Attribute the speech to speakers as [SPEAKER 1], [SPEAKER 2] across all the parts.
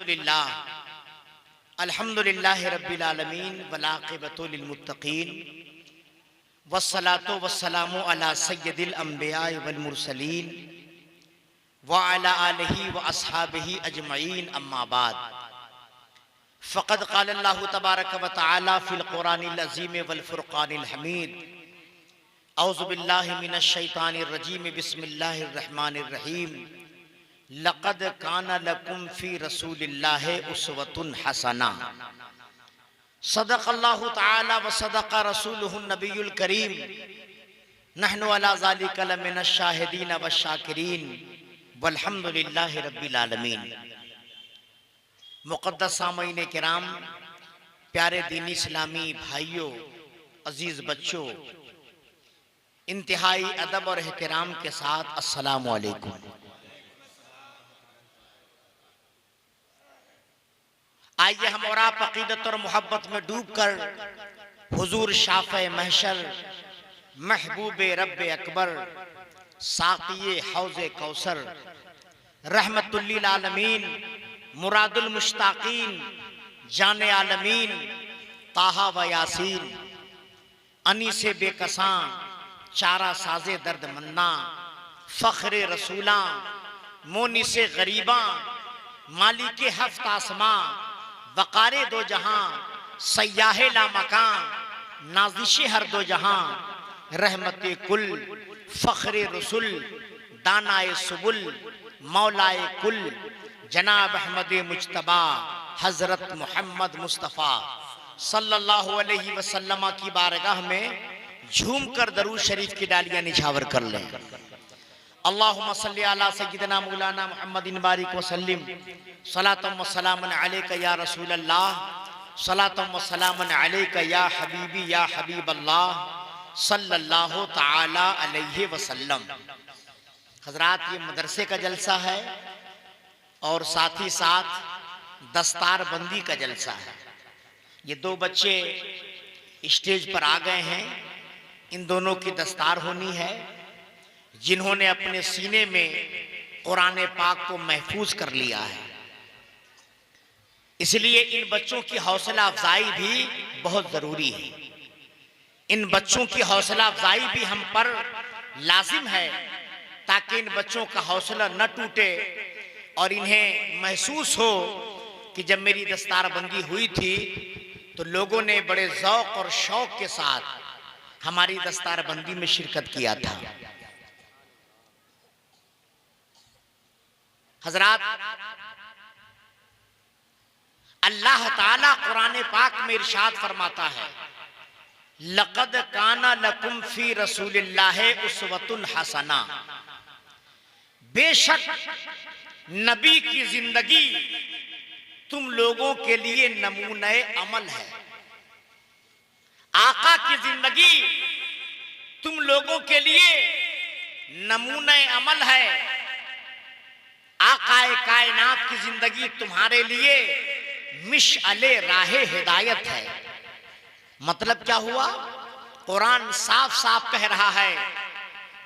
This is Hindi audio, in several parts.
[SPEAKER 1] अल्हम्दुलिल्लाह रब्बिल आलमीन वलाक़िबतु लिल-मुत्तक़ीन वस्सलातु वस्सलामु अला सय्यदिल अंबिया वल मुरसलीन व अला आलिहि व अस्हाबिहि अजमईन अम्मा बाद फ़क़द क़ाल अल्लाहु तबारक व तआला फ़िल क़ुरानिल अज़ीम वल फ़ुरक़ानिल हमीद औज़ु बिल्लाहि मिनश शैतानिर रजीम बिस्मिल्लाहिर रहमानिर रहीम लक़द काना लकुम फ़ी रसूलिल्लाहि उस्वतुन हसना सदक़ल्लाहु तआला व सदक़ रसूलुहुन नबियुल करीम नहनु अला ज़ालिका लमिनश शाहिदीन व शाकिरीन वल्हम्दुलिल्लाहि रब्बिल आलमीन। मुक़द्दस सामईन किराम, प्यारे दीनी इस्लामी भाइयों, अजीज़ बच्चों, इंतहाई अदब और एहतराम के साथ अस्सलामु अलैकुम। आइए हम और आप अक़ीदत और मोहब्बत में डूबकर हुजूर शाफ़े महशर, महबूबे रब्बे अकबर, साक़िए हौज़े कौसर, रहमतुल लिल आलमीन, मुरादुल मुश्ताक़ीन, जाने आलमीन, ताहा व यासीन, अनीसे बेकसां, चारा साज़े दर्द मन्ना, फ़ख्रे रसूलां, मोनिसे गरीबां, मालिके हफ्त आसमां, वक़ारे दो जहां, सयाहे ला मकां, नाज़िशे हर दो जहां, रहमते कुल, फ़ख्रे रसूल, दानाए सुबुल, मौलाए कुल, जनाब अहमद मुज्तबा हज़रत मोहम्मद मुस्तफ़ा सल्लल्लाहु अलैहि वसल्लम की बारगाह में झूम कर दरूद शरीफ की डालियां निछावर कर लें। अल्लाहुम्मा सल्ली अला सय्यिदिना मौलाना मुहम्मदिन बारिक वसल्लिम सलातम व सलामन अलैका या रसूल अल्लाह, सलातम व सलामन अलैका या हबीबी या हबीब अल्लाह सल्लल्लाहु तआला अलैहि वसल्लम। हजरात, ये मदरसे का जलसा है और साथ ही साथ दस्तार बंदी का जलसा है। ये दो बच्चे स्टेज पर आ गए हैं, इन दोनों की दस्तार होनी है, जिन्होंने अपने सीने में कुरान पाक को महफूज कर लिया है। इसलिए इन बच्चों की हौसला अफजाई भी बहुत जरूरी है। इन बच्चों की हौसला अफजाई भी हम पर लाजिम है, ताकि इन बच्चों का हौसला न टूटे और इन्हें महसूस हो कि जब मेरी दस्तारबंदी हुई थी तो लोगों ने बड़े ज़ौक़ और शौक़ के साथ हमारी दस्तारबंदी में शिरकत किया था। हजरात, अल्लाह ताला कुरान पाक में इरशाद फरमाता है, लक़द काना लकुम फ़ी रसूलिल्लाहि उस्वतुन हसना, बेशक नबी की जिंदगी तुम लोगों के लिए नमूने अमल है। आका की जिंदगी तुम लोगों के लिए नमूने अमल है। आकाए कायनात की जिंदगी तुम्हारे लिए मिशअले राहे हिदायत है। मतलब क्या हुआ? कुरान साफ साफ कह रहा है,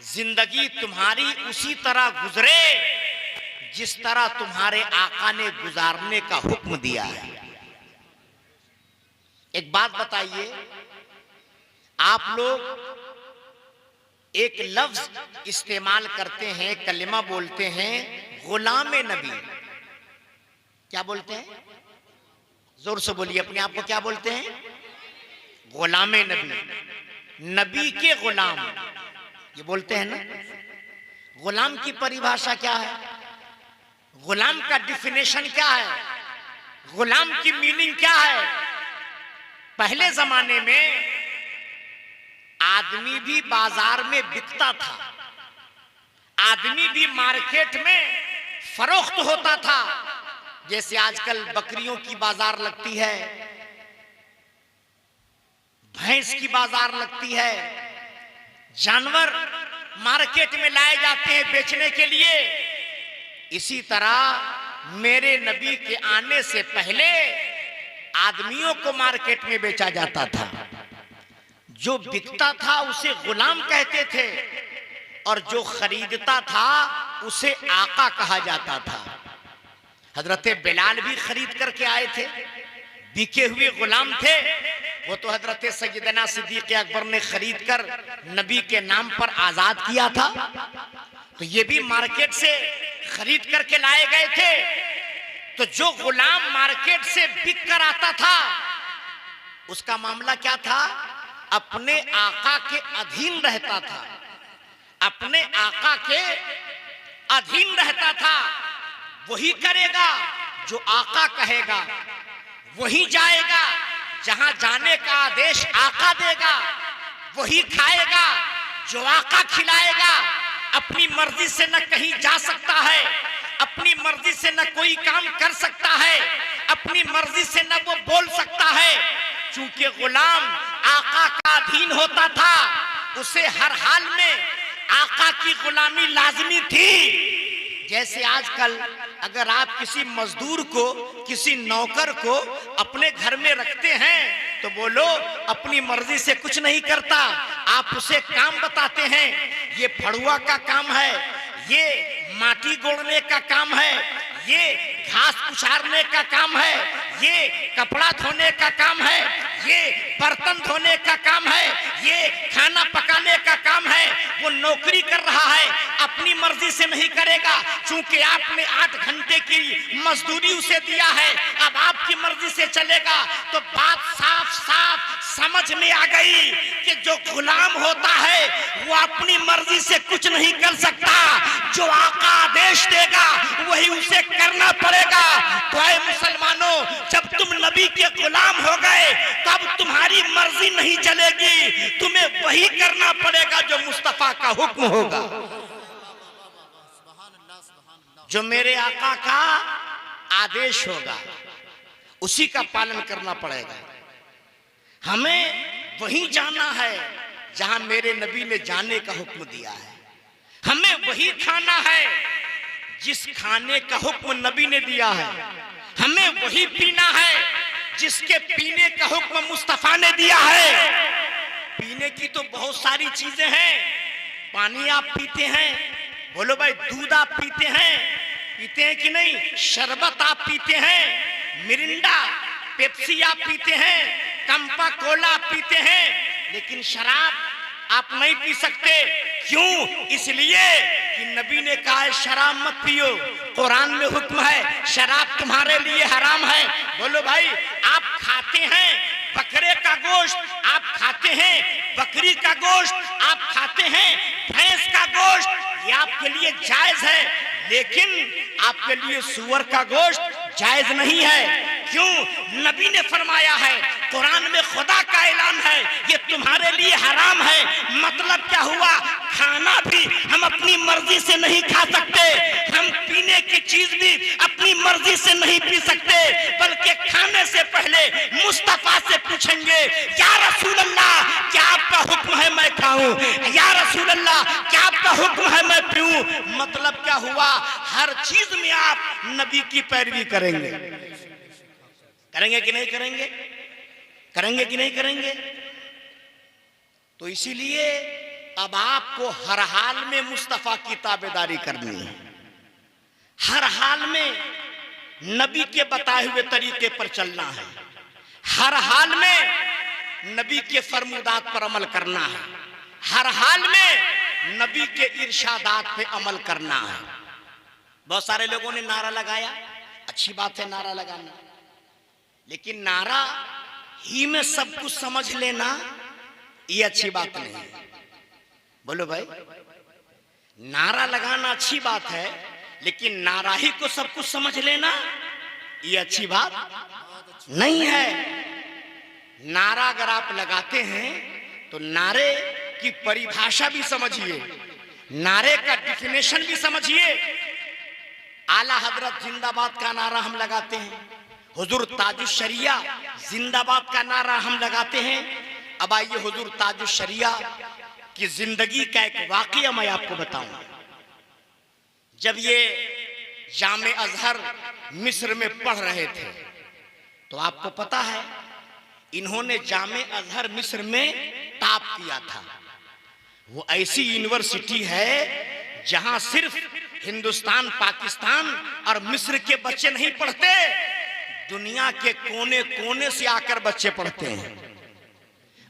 [SPEAKER 1] जिंदगी तुम्हारी उसी तरह गुजरे जिस तरह तुम्हारे आका ने गुजारने का हुक्म दिया है। एक बात बताइए, आप लोग एक लफ्ज इस्तेमाल करते हैं, कलिमा बोलते हैं, गुलामे नबी। क्या बोलते हैं? जोर से बोलिए, अपने आप को क्या बोलते हैं? गुलामे नबी, नबी के गुलाम, ये बोलते हैं ना। गुलाम की परिभाषा क्या है? गुलाम का डिफिनेशन क्या है? गुलाम की मीनिंग क्या है? पहले जमाने में आदमी भी बाजार में बिकता था, आदमी भी मार्केट में फरोख्त होता था। जैसे आजकल बकरियों की बाजार लगती है, भैंस की बाजार लगती है, जानवर मार्केट में लाए जाते हैं बेचने के लिए। इसी तरह मेरे नबी के आने से पहले आदमियों को मार्केट में बेचा जाता था। जो बिकता था उसे गुलाम कहते थे और जो खरीदता था उसे आका कहा जाता था। हजरत बिलाल भी खरीद करके आए थे, बिके हुए गुलाम थे। वो तो हजरत सैयदना सिद्दीक अकबर ने खरीद कर नबी के नाम पर आजाद किया था। तो ये भी मार्केट से खरीद करके लाए गए थे। तो जो गुलाम मार्केट से बिक कर आता था, उसका मामला क्या था? अपने आका के अधीन रहता था, अपने आका के अधीन रहता था। वही करेगा जो आका कहेगा, वही जाएगा जहां जाने का आदेश आका देगा, वही खाएगा जो आका खिलाएगा। अपनी मर्जी से न कहीं जा सकता है, अपनी मर्जी से न कोई काम कर सकता है, अपनी मर्जी से न वो बोल सकता है। चूंकि गुलाम आका का अधीन होता था, उसे हर हाल में आका की गुलामी लाजमी थी। जैसे आजकल अगर आप किसी मजदूर को, किसी नौकर को अपने घर में रखते हैं तो बोलो अपनी मर्जी से कुछ नहीं करता, आप उसे काम बताते हैं, ये फड़ुआ का काम है, ये माटी गोड़ने का काम है, ये घास कुचारने का काम है, ये कपड़ा धोने का काम है, ये बर्तन धोने का काम है, ये खाना पकाने का काम है। वो नौकरी कर रहा है, अपनी मर्जी से नहीं करेगा। चूंकि आपने 8 घंटे की मजदूरी उसे दिया है, अब आपकी मर्जी से चलेगा। तो बात साफ साफ समझ में आ गई कि जो गुलाम होता है वो अपनी मर्जी से कुछ नहीं कर सकता, जो आका आदेश देगा वही उसे करना पड़ेगा। तो ऐ मुसलमानों, जब तुम नबी के गुलाम हो गए तो अब तुम्हारी मर्जी नहीं चलेगी, तुम्हें वही करना पड़ेगा जो मुस्तफा का हुक्म होगा, जो मेरे आका का आदेश होगा, उसी का पालन करना पड़ेगा। हमें वही जाना है जहां मेरे नबी ने जाने का हुक्म दिया है, हमें वही खाना है जिस खाने का हुक्म नबी ने दिया है, हमें वही पीना है जिसके पीने का हुक्म मुस्तफा ने दिया है। पीने की तो बहुत सारी चीजें हैं, पानी आप पीते हैं, बोलो भाई दूध आप पीते हैं कि नहीं, शरबत आप पीते हैं, मिरिंडा पेप्सी आप पीते हैं, कंपा कोला आप पीते हैं, लेकिन शराब आप नहीं पी सकते। क्यों? इसलिए कि नबी ने कहा है शराब मत पियो, कुरान में हुक्म है शराब तुम्हारे लिए हराम है। बोलो भाई, आप खाते हैं बकरे का गोश्त, आप खाते हैं बकरी का गोश्त, आप खाते हैं भैंस का गोश्त, ये आपके लिए जायज है, लेकिन आपके लिए सुअर का गोश्त जायज नहीं है। क्यों? नबी ने फरमाया है, कुरान में खुदा का ऐलान है ये तुम्हारे लिए हराम है। मतलब क्या हुआ? खाना भी हम अपनी मर्जी से नहीं खा सकते, हम पीने की चीज भी अपनी मर्जी से नहीं पी सकते, बल्कि खाने से पहले मुस्तफा से पूछेंगे या रसूल अल्लाह क्या आपका हुक्म है मैं खाऊं, या रसूल अल्लाह क्या आपका हुक्म है मैं पीऊं। मतलब क्या हुआ? हर चीज में आप नबी की पैरवी करेंगे। करेंगे कि नहीं करेंगे? करेंगे कि नहीं करेंगे? तो इसीलिए अब आपको हर हाल में मुस्तफा की ताबेदारी करनी है, हर हाल में नबी के बताए हुए तरीके पर चलना है, हर हाल में नबी के फरमुदात पर अमल करना है, हर हाल में नबी के इरशादात पे अमल करना है। बहुत सारे लोगों ने नारा लगाया, अच्छी बात है नारा लगाना, लेकिन नारा ही में सब कुछ समझ लेना ये अच्छी बात नहीं है। बोलो भाई, नारा लगाना अच्छी बात है, लेकिन नारा ही को सब कुछ समझ लेना ये अच्छी बात नहीं है। नारा अगर आप लगाते हैं तो नारे की परिभाषा भी समझिए, नारे का डिफिनेशन भी समझिए। आला हजरत जिंदाबाद का नारा हम लगाते हैं, हुजूर ताजुश शरिया जिंदाबाद का नारा हम लगाते हैं। अब आइए हुजूर ताजुश शरिया की जिंदगी का एक वाकया मैं आपको बताऊं। जब ये जामे अजहर मिस्र में पढ़ रहे थे तो आपको पता है इन्होंने जामे अजहर मिस्र में टॉप किया था। वो ऐसी यूनिवर्सिटी है जहां सिर्फ हिंदुस्तान, पाकिस्तान और मिस्र के बच्चे नहीं पढ़ते, दुनिया के कोने कोने से आकर बच्चे पढ़ते हैं।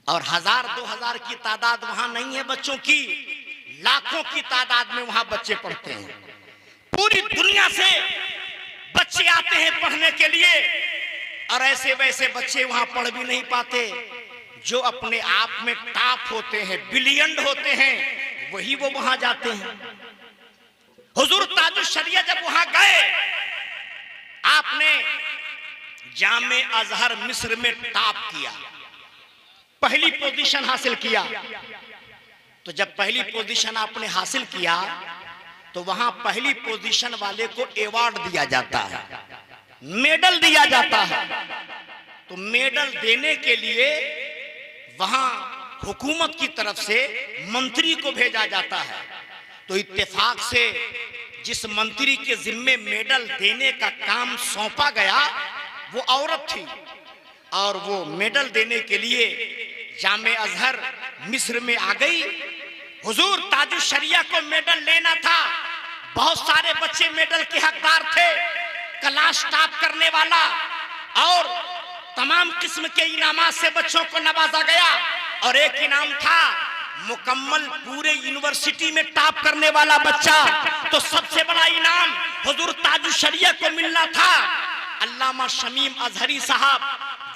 [SPEAKER 1] और 1000-2000 की तादाद वहां नहीं है बच्चों की, लाखों की तादाद में वहां बच्चे पढ़ते हैं। पूरी दुनिया से बच्चे आते हैं पढ़ने के लिए, और ऐसे वैसे बच्चे वहां पढ़ भी नहीं पाते। जो अपने आप में टॉप होते हैं, ब्रिलियंट होते हैं, वही वो वहां जाते हैं। हुजूर ताजुश शरिया जब वहां गए, आपने जामे अजहर मिस्र में टॉप किया, पहली पोजीशन हासिल किया। तो जब पहली पोजीशन आपने हासिल किया तो वहां पहली पोजीशन वाले को अवार्ड दिया जाता है, मेडल दिया जाता है। तो मेडल देने के लिए वहां हुकूमत की तरफ से मंत्री को भेजा जाता है। तो इत्तेफाक से जिस मंत्री के जिम्मे मेडल देने का काम सौंपा गया वो औरत थी, और वो मेडल देने के लिए जामे अजहर मिस्र में आ गई। हुजूर ताजुश शरिया को मेडल लेना था, बहुत सारे बच्चे मेडल के हकदार थे, क्लास टॉप करने वाला और तमाम किस्म के इनामात से बच्चों को नवाजा गया। और एक इनाम था मुकम्मल पूरे यूनिवर्सिटी में टॉप करने वाला बच्चा। तो सबसे बड़ा इनाम हुजूर ताजुश शरिया को मिलना था। अल्लामा शमीम अजहरी साहब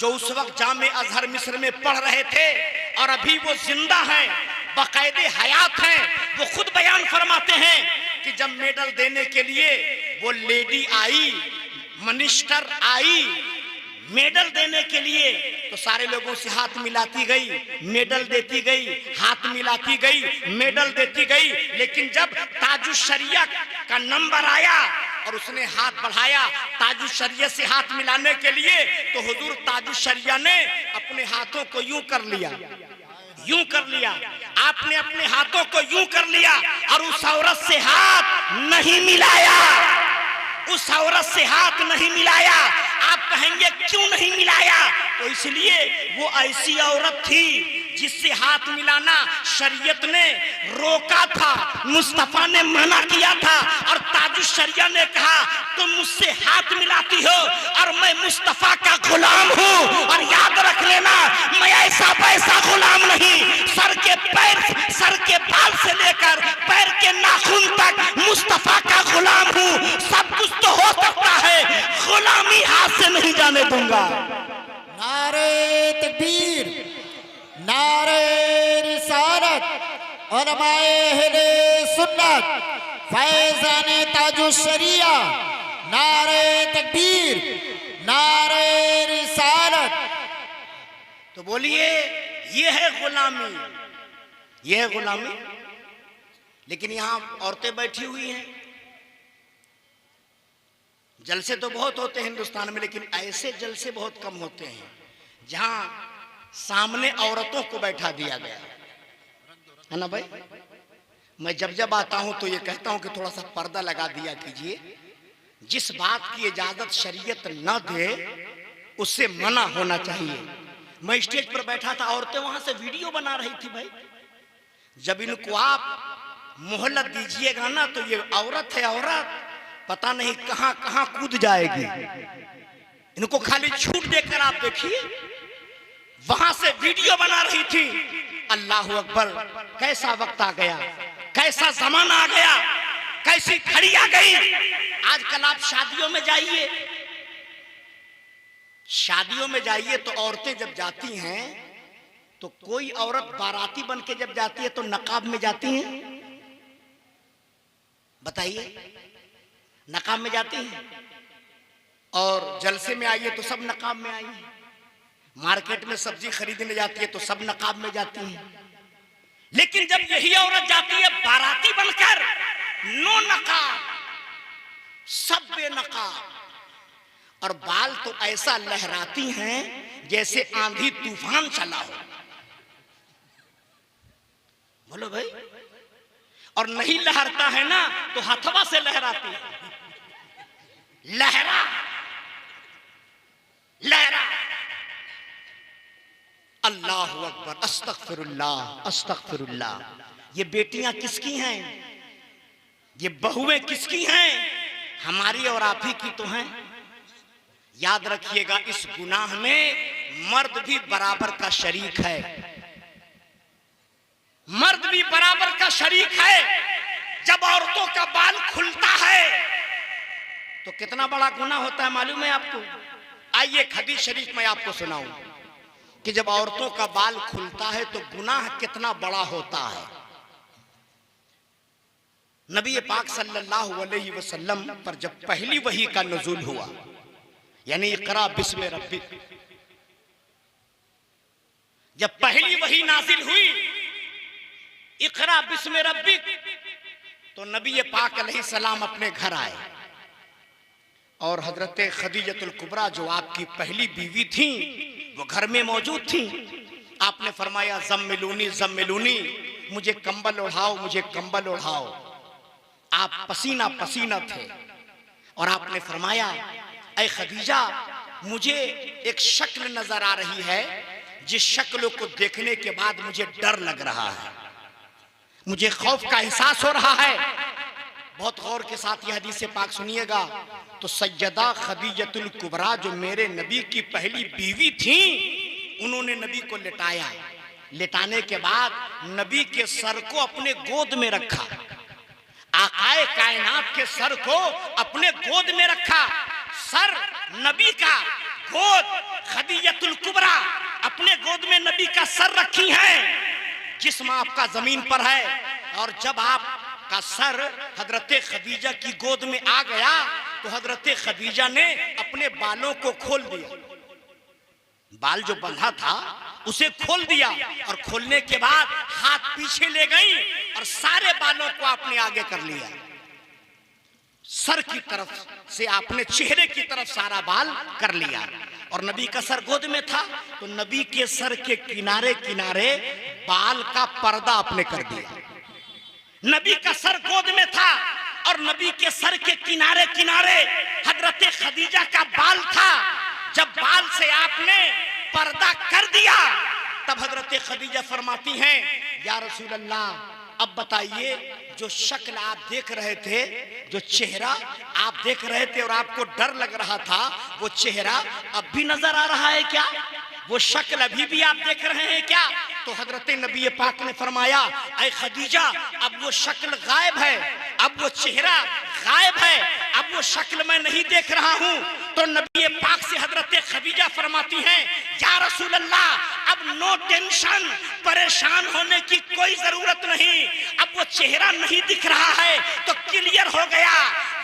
[SPEAKER 1] जो उस वक्त जामे अजहर मिस्र में पढ़ रहे थे और अभी वो जिंदा हैं, बाकायदे हयात हैं, वो खुद बयान फरमाते हैं कि जब मेडल देने के लिए वो lady I, minister I medal देने के लिए, तो सारे लोगों से हाथ मिलाती गई, मेडल देती गई, हाथ मिलाती गई, मेडल देती गई। लेकिन जब ताजुश शरिया का नंबर आया और उसने हाथ बढ़ाया ताजुश शरिया से हाथ मिलाने के लिए, तो हुजूर ताजुश शरिया ने अपने हाथों को यूं कर लिया, यूं कर लिया। आपने अपने हाथों को यूं कर लिया और उस औरत से हाथ नहीं मिलाया, उस औरत से हाथ नहीं मिलाया। आप कहेंगे क्यों नहीं मिलाया? तो इसलिए वो ऐसी औरत थी जिससे हाथ मिलाना शरीयत ने रोका था, मुस्तफा ने मना किया था। और ताजुश शरिया ने कहा तुम मुझसे हाथ मिलाती हो और मैं मुस्तफा का गुलाम हूँ, और याद रख लेना मैं ऐसा वैसा गुलाम नहीं, सर के बाल से लेकर पैर के नाखून तक मुस्तफा का गुलाम हूँ। सब कुछ तो हो सकता है, गुलामी हाथ से नहीं जाने दूंगा।
[SPEAKER 2] नारे तकबीर, नारे रिसालत, उलमाए अहले सुन्नत, फैज़ाने ताजुश शरिया, नारे तकबीर, नारे रिसालत।
[SPEAKER 1] तो बोलिए ये है गुलामी, ये है गुलामी। लेकिन यहां औरतें बैठी हुई हैं। जलसे तो बहुत होते हैं हिंदुस्तान में, लेकिन ऐसे जलसे बहुत कम होते हैं जहां सामने औरतों को बैठा दिया गया है ना भाई। मैं जब आता हूं तो ये कहता हूं कि थोड़ा सा पर्दा लगा दिया कीजिए। जिस बात की इजाजत शरीयत न दे उससे मना होना चाहिए। मैं स्टेज पर बैठा था, औरतें वहां से वीडियो बना रही थी भाई। जब इनको आप मोहलत दीजिएगा ना तो ये औरत है, औरत पता नहीं कहां कहां कूद जाएगी। इनको खाली छूट देकर आप देखिए, वहां से वीडियो बना रही थी। अल्लाह अकबर, कैसा वक्त आ गया, कैसा जमाना आ गया, कैसी घड़ी आ गई। आजकल आप शादियों में जाइए, शादियों में जाइए तो औरतें जब जाती हैं तो कोई औरत बाराती बन के जब जाती है तो नकाब में जाती हैं। बताइए, नकाब में जाती हैं। और जलसे में आइए तो सब नकाब में आई हैं। मार्केट में सब्जी खरीदने जाती है तो सब नकाब में जाती हैं। लेकिन जब यही औरत जाती है बाराती बनकर, नो नकाब, सब बेनकाब, और बाल तो ऐसा लहराती हैं जैसे आंधी तूफान चला हो। बोलो भाई। और नहीं लहरता है ना तो हथवा से लहराती है। लहरा लहरा। अल्लाह अकबर, अस्तगफिरुल्लाह अस्तगफिरुल्लाह। ये बेटियां किसकी हैं? ये बहुएं किसकी हैं? हमारी और आप ही की तो हैं। याद रखिएगा, इस गुनाह में मर्द भी बराबर का शरीक है। मर्द भी बराबर का शरीक है। जब औरतों का बाल खुलता है तो कितना बड़ा गुनाह होता है मालूम है आपको? आइए एक हदीस शरीफ में आपको सुनाऊं कि जब औरतों का बाल खुलता है तो गुनाह कितना बड़ा होता है। नबी पाक सल्लल्लाहु अलैहि वसल्लम पर जब पहली वही का नुज़ूल हुआ, यानी इक़रा बिस्मि रब्बिक, जब पहली वही नाजिल हुई इक़रा बिस्मि रब्बिक, तो नबी पाक अलैहि सलाम अपने घर आए और हजरत खदीजतुल कुबरा जो आपकी पहली बीवी थी वो घर में मौजूद थी। आपने फरमाया ज़म्मिलूनी ज़म्मिलूनी, मुझे कंबल ओढ़ाओ, मुझे कंबल ओढ़ाओ। आप पसीना पसीना थे और आपने फरमाया ऐ खदीजा, मुझे एक शक्ल नजर आ रही है जिस शक्ल को देखने के बाद मुझे डर लग रहा है, मुझे खौफ का एहसास हो रहा है। बहुत गौर के साथ यह हदीस पाक सुनिएगा। तो सैयदा खदीजतुल कुबरा जो मेरे नबी की पहली बीवी थी, उन्होंने नबी को लिटाया। लिटाने के बाद नबी के सर को अपने गोद में रखा। आकाए कायनात के सर को अपने गोद में रखा। सर नबी का, गोद खदीजतुल कुबरा अपने गोद में नबी का सर रखी है। जिस्म आपका जमीन पर है और जब आपका सर हजरत खदीजा की गोद में आ गया तो हजरत खदीजा ने अपने बालों को खोल दिया। बाल जो बंधा था उसे खोल दिया और खोलने के बाद हाथ पीछे ले गई और सारे बालों को आपने आगे कर लिया। सर की तरफ से आपने चेहरे की तरफ सारा बाल कर लिया और नबी का सर गोद में था तो नबी के सर के किनारे किनारे बाल का पर्दा आपने कर दिया। नबी का सर गोद में था और नबी के सर के किनारे किनारे हजरत खदीजा का बाल था। जब बाल से आपने पर्दा कर दिया तब हजरत खदीजा फरमाती हैं, या रसूल अल्लाह, अब बताइए जो शक्ल आप देख रहे थे, जो चेहरा आप देख रहे थे और आपको डर लग रहा था, वो चेहरा अब भी नजर आ रहा है क्या? वो शक्ल अभी भी आप देख रहे हैं क्या? तो हजरत नबी पाक ने फरमाया, ऐ खदीजा, अब वो शक्ल गायब है, अब वो चेहरा गायब है, अब वो शक्ल मैं नहीं देख रहा हूं। तो नबी पाक से हजरत खदीजा फरमाती हैं, या रसूल अल्लाह, अब नो टेंशन, परेशान होने की कोई जरूरत नहीं। अब वो चेहरा नहीं दिख रहा है तो क्लियर हो गया,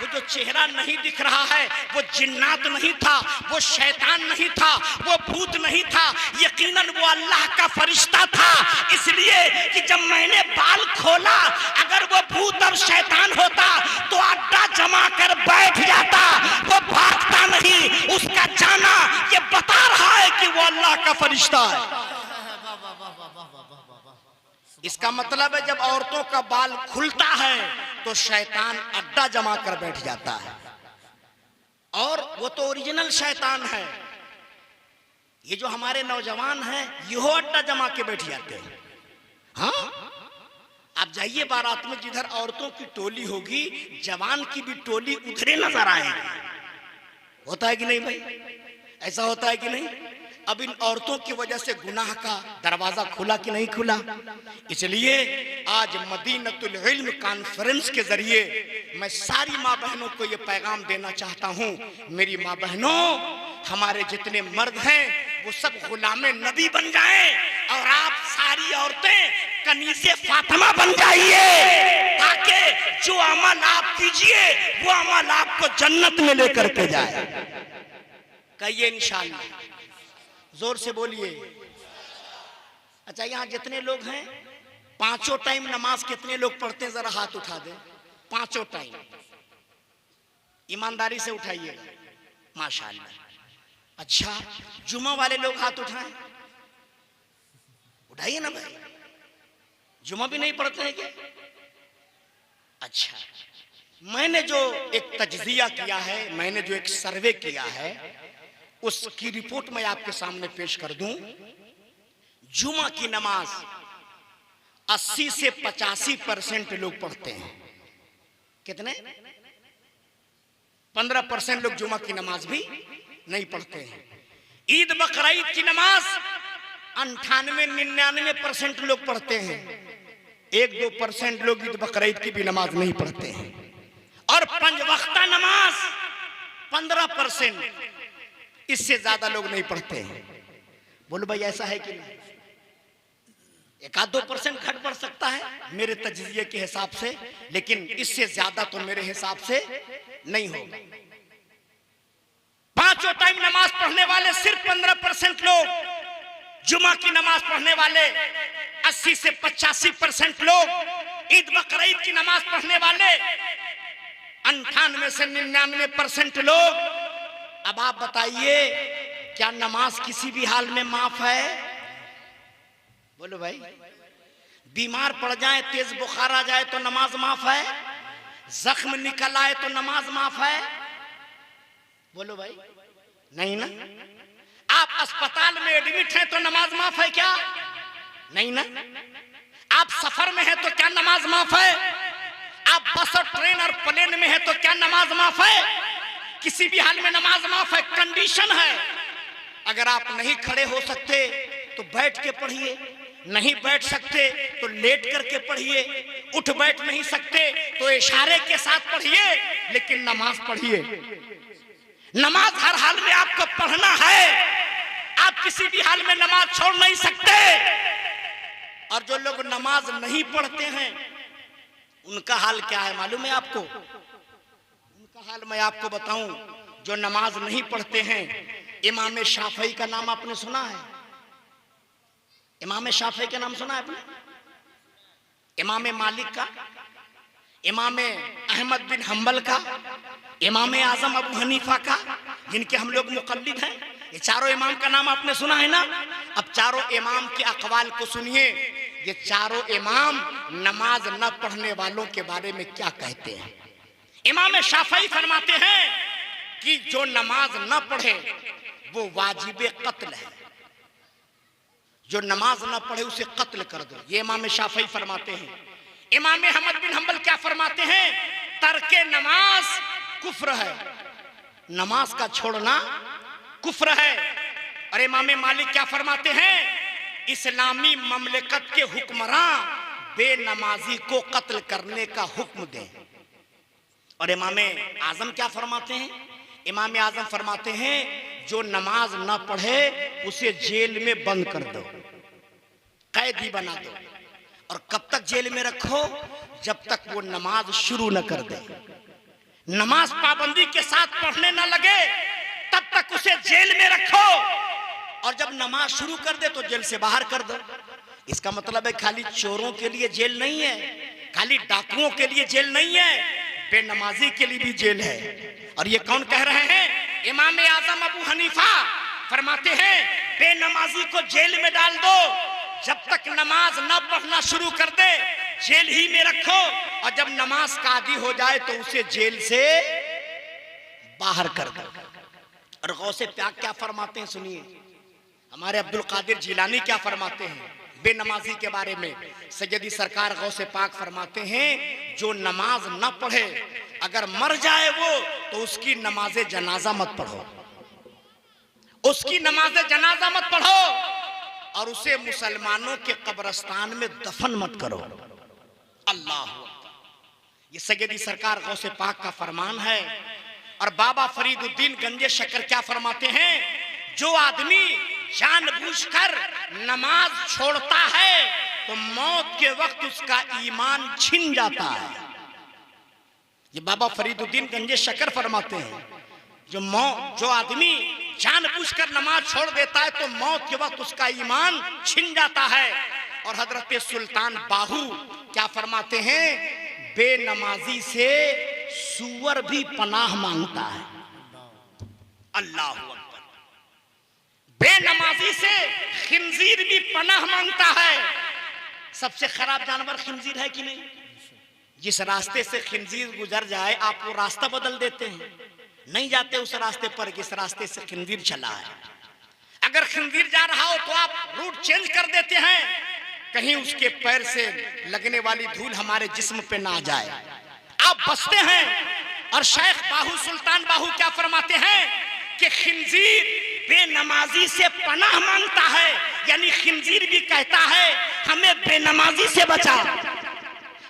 [SPEAKER 1] वो जो चेहरा नहीं दिख रहा है वो जिन्नात नहीं था, वो शैतान नहीं था, वो भूत नहीं था, यकीनन वो अल्लाह का फरिश्ता था। इसलिए कि जब मैंने बाल खोला, अगर वो भूत और शैतान होता तो अड्डा जमा कर बैठ जाता, वो भागता नहीं। उसका जाना ये बता रहा है कि वो अल्लाह का फरिश्ता है। इसका मतलब है जब औरतों का बाल खुलता है तो शैतान अड्डा जमा कर बैठ जाता है, और वो तो ओरिजिनल शैतान है। ये जो हमारे नौजवान हैं यो अड्डा जमा के बैठ जाते हैं। हाँ, आप जाइए बारात में, जिधर औरतों की टोली होगी जवान की भी टोली उधरे नजर आएगी। होता है कि नहीं भाई? ऐसा होता है कि नहीं? अब इन औरतों की वजह से गुनाह का दरवाजा खुला कि नहीं खुला? इसलिए आज मदीनतुल इल्म कॉन्फ्रेंस के जरिए मैं सारी माँ बहनों को ये पैगाम देना चाहता हूँ, मेरी माँ बहनों, हमारे जितने मर्द हैं वो सब गुलामे नबी बन जाएं और आप सारी औरतें कनीज़े फातिमा बन जाइए, ताकि जो अमल आप कीजिए वो अमल आपको जन्नत में लेकर के जाए। कहिए इंशाअल्लाह, जोर से बोलिए। अच्छा, यहाँ जितने लोग हैं पांचों टाइम नमाज कितने लोग पढ़ते हैं? जरा हाथ उठा दे। पांचों टाइम ईमानदारी से उठाइएगा, माशाअल्लाह। अच्छा, जुमा वाले लोग हाथ उठाएं, उठाइए ना भाई। जुमा भी नहीं पढ़ते हैं क्या? अच्छा, मैंने जो एक तज्जिया किया है, मैंने जो एक सर्वे किया है, उसकी रिपोर्ट मैं आपके सामने पेश कर दूं। जुमा की नमाज 80 से 85% लोग पढ़ते हैं। कितने? 15% लोग जुमा की नमाज भी नहीं पढ़ते हैं। ईद बकरीद की नमाज 98-99% लोग पढ़ते हैं। 1-2% लोग ईद बकरीद की भी नमाज नहीं पढ़ते हैं। और 5 वक्ता नमाज 15%, इससे ज्यादा लोग नहीं पढ़ते हैं। बोलो भाई ऐसा है कि नहीं? 1-2% घट बढ़ सकता है मेरे तजज़िये के हिसाब से, लेकिन इससे ज्यादा तो मेरे हिसाब से नहीं होगा। 5 टाइम नमाज पढ़ने वाले सिर्फ 15% लोग, जुमा की नमाज पढ़ने वाले 80 से 85% लोग, ईद बकरीद की नमाज पढ़ने वाले 98 से 99% लोग। अब आप बताइए, क्या नमाज किसी भी हाल में माफ है? बोलो भाई। बीमार पड़ जाए, तेज बुखार आ जाए तो नमाज माफ है? जख्म निकल आए तो नमाज माफ है? बोलो भाई, नहीं ना। आप अस्पताल में एडमिट हैं तो नमाज माफ है क्या? नहीं ना। आप सफर में हैं तो क्या नमाज माफ है? आप बस और ट्रेन और प्लेन में हैं तो क्या नमाज माफ है? किसी भी हाल में नमाज माफ है। कंडीशन है, अगर आप नहीं खड़े हो सकते तो बैठ के पढ़िए, नहीं बैठ सकते तो लेट करके पढ़िए, उठ बैठ नहीं सकते तो इशारे के साथ पढ़िए, लेकिन नमाज पढ़िए। नमाज हर हाल में आपको पढ़ना है। आप किसी भी हाल में नमाज छोड़ नहीं सकते। और जो लोग नमाज नहीं पढ़ते हैं उनका हाल क्या है मालूम है आपको? उनका हाल मैं आपको बताऊं। जो नमाज नहीं पढ़ते हैं, इमाम शाफई का नाम आपने सुना है? इमाम शाफई का नाम सुना है आपने? इमाम मालिक का, इमाम अहमद बिन हम्बल का, इमाम आजम अबू हनीफा का, जिनके हम लोग मुक़ल्लिद हैं, ये चारों इमाम का नाम आपने सुना है ना? अब चारों इमाम के अक़वाल को सुनिए। ये चारों इमाम नमाज न पढ़ने वालों के बारे में क्या कहते हैं। इमाम शाफई फरमाते हैं कि जो नमाज न पढ़े वो वाजिबे कत्ल है। जो नमाज न पढ़े उसे कत्ल कर दो, ये इमाम शाफई फरमाते हैं। इमाम अहमद बिन हम्बल क्या फरमाते हैं? तर्के नमाज कुफ्र है, नमाज का छोड़ना कुफ्र है। और इमाम मालिक क्या फरमाते हैं? इस्लामी ममलिकत के हुक्मरान बेनमाजी को कत्ल करने का हुक्म दें। और इमाम आजम क्या फरमाते हैं? इमाम आजम फरमाते हैं जो नमाज ना पढ़े उसे जेल में बंद कर दो, कैदी बना दो। और कब तक जेल में रखो? जब तक वो नमाज शुरू न कर दे। नमाज पाबंदी के साथ पढ़ने न लगे तब तक उसे जेल में रखो, और जब नमाज शुरू कर दे तो जेल से बाहर कर दो। इसका मतलब है खाली चोरों के लिए जेल नहीं है, खाली डाकुओं के लिए जेल नहीं है, बेनमाजी के लिए भी जेल है। और ये कौन कह रहे हैं? इमाम आजम अबू हनीफा फरमाते हैं बेनमाजी को जेल में डाल दो, जब तक नमाज न पढ़ना शुरू कर दे जेल ही में रखो, और जब नमाज का आदी हो जाए तो उसे जेल से बाहर कर दो। और गौसे पाक क्या फरमाते हैं सुनिए, हमारे अब्दुल कादिर जिलानी क्या फरमाते हैं बेनमाजी के बारे में। सैयदी सरकार गौसे पाक फरमाते हैं जो नमाज न पढ़े अगर मर जाए वो तो उसकी नमाज जनाजा मत पढ़ो, उसकी नमाज जनाजा मत पढ़ो, और उसे मुसलमानों के कब्रिस्तान में दफन मत करो। अल्लाह, ये सैयदी सरकार गौसे पाक का फरमान है। और बाबा फरीदुद्दीन गंजे शक्कर क्या फरमाते हैं? जो आदमी जानबूझकर नमाज छोड़ता है तो मौत के वक्त उसका ईमान छिन जाता है। ये बाबा फरीदुद्दीन गंजे शक्कर फरमाते हैं जो आदमी जानबूझकर नमाज छोड़ देता है तो मौत के वक्त उसका ईमान छिन जाता है। और हजरत सुल्तान बाहू क्या फरमाते हैं? बेनमाजी से सूअर भी पनाह मांगता है। अल्लाह अकबर। बेनमाजी से खिंजीर भी पनाह मांगता है। सबसे खराब जानवर खिंजीर है कि नहीं? जिस रास्ते से खिंजीर गुजर जाए आप वो रास्ता बदल देते हैं, नहीं जाते उस रास्ते पर जिस रास्ते से खिंजीर चला है। अगर खिंजीर जा रहा हो तो आप रूट चेंज कर देते हैं, कहीं उसके पैर से लगने वाली धूल हमारे जिस्म पे ना जाए। आप बसते हैं। और शेख बाहू सुल्तान बाहू क्या फरमाते हैं कि खिंजीर बेनमाजी से पनाह मांगता है, यानी खिंजीर भी कहता है हमें बेनमाजी से बचा,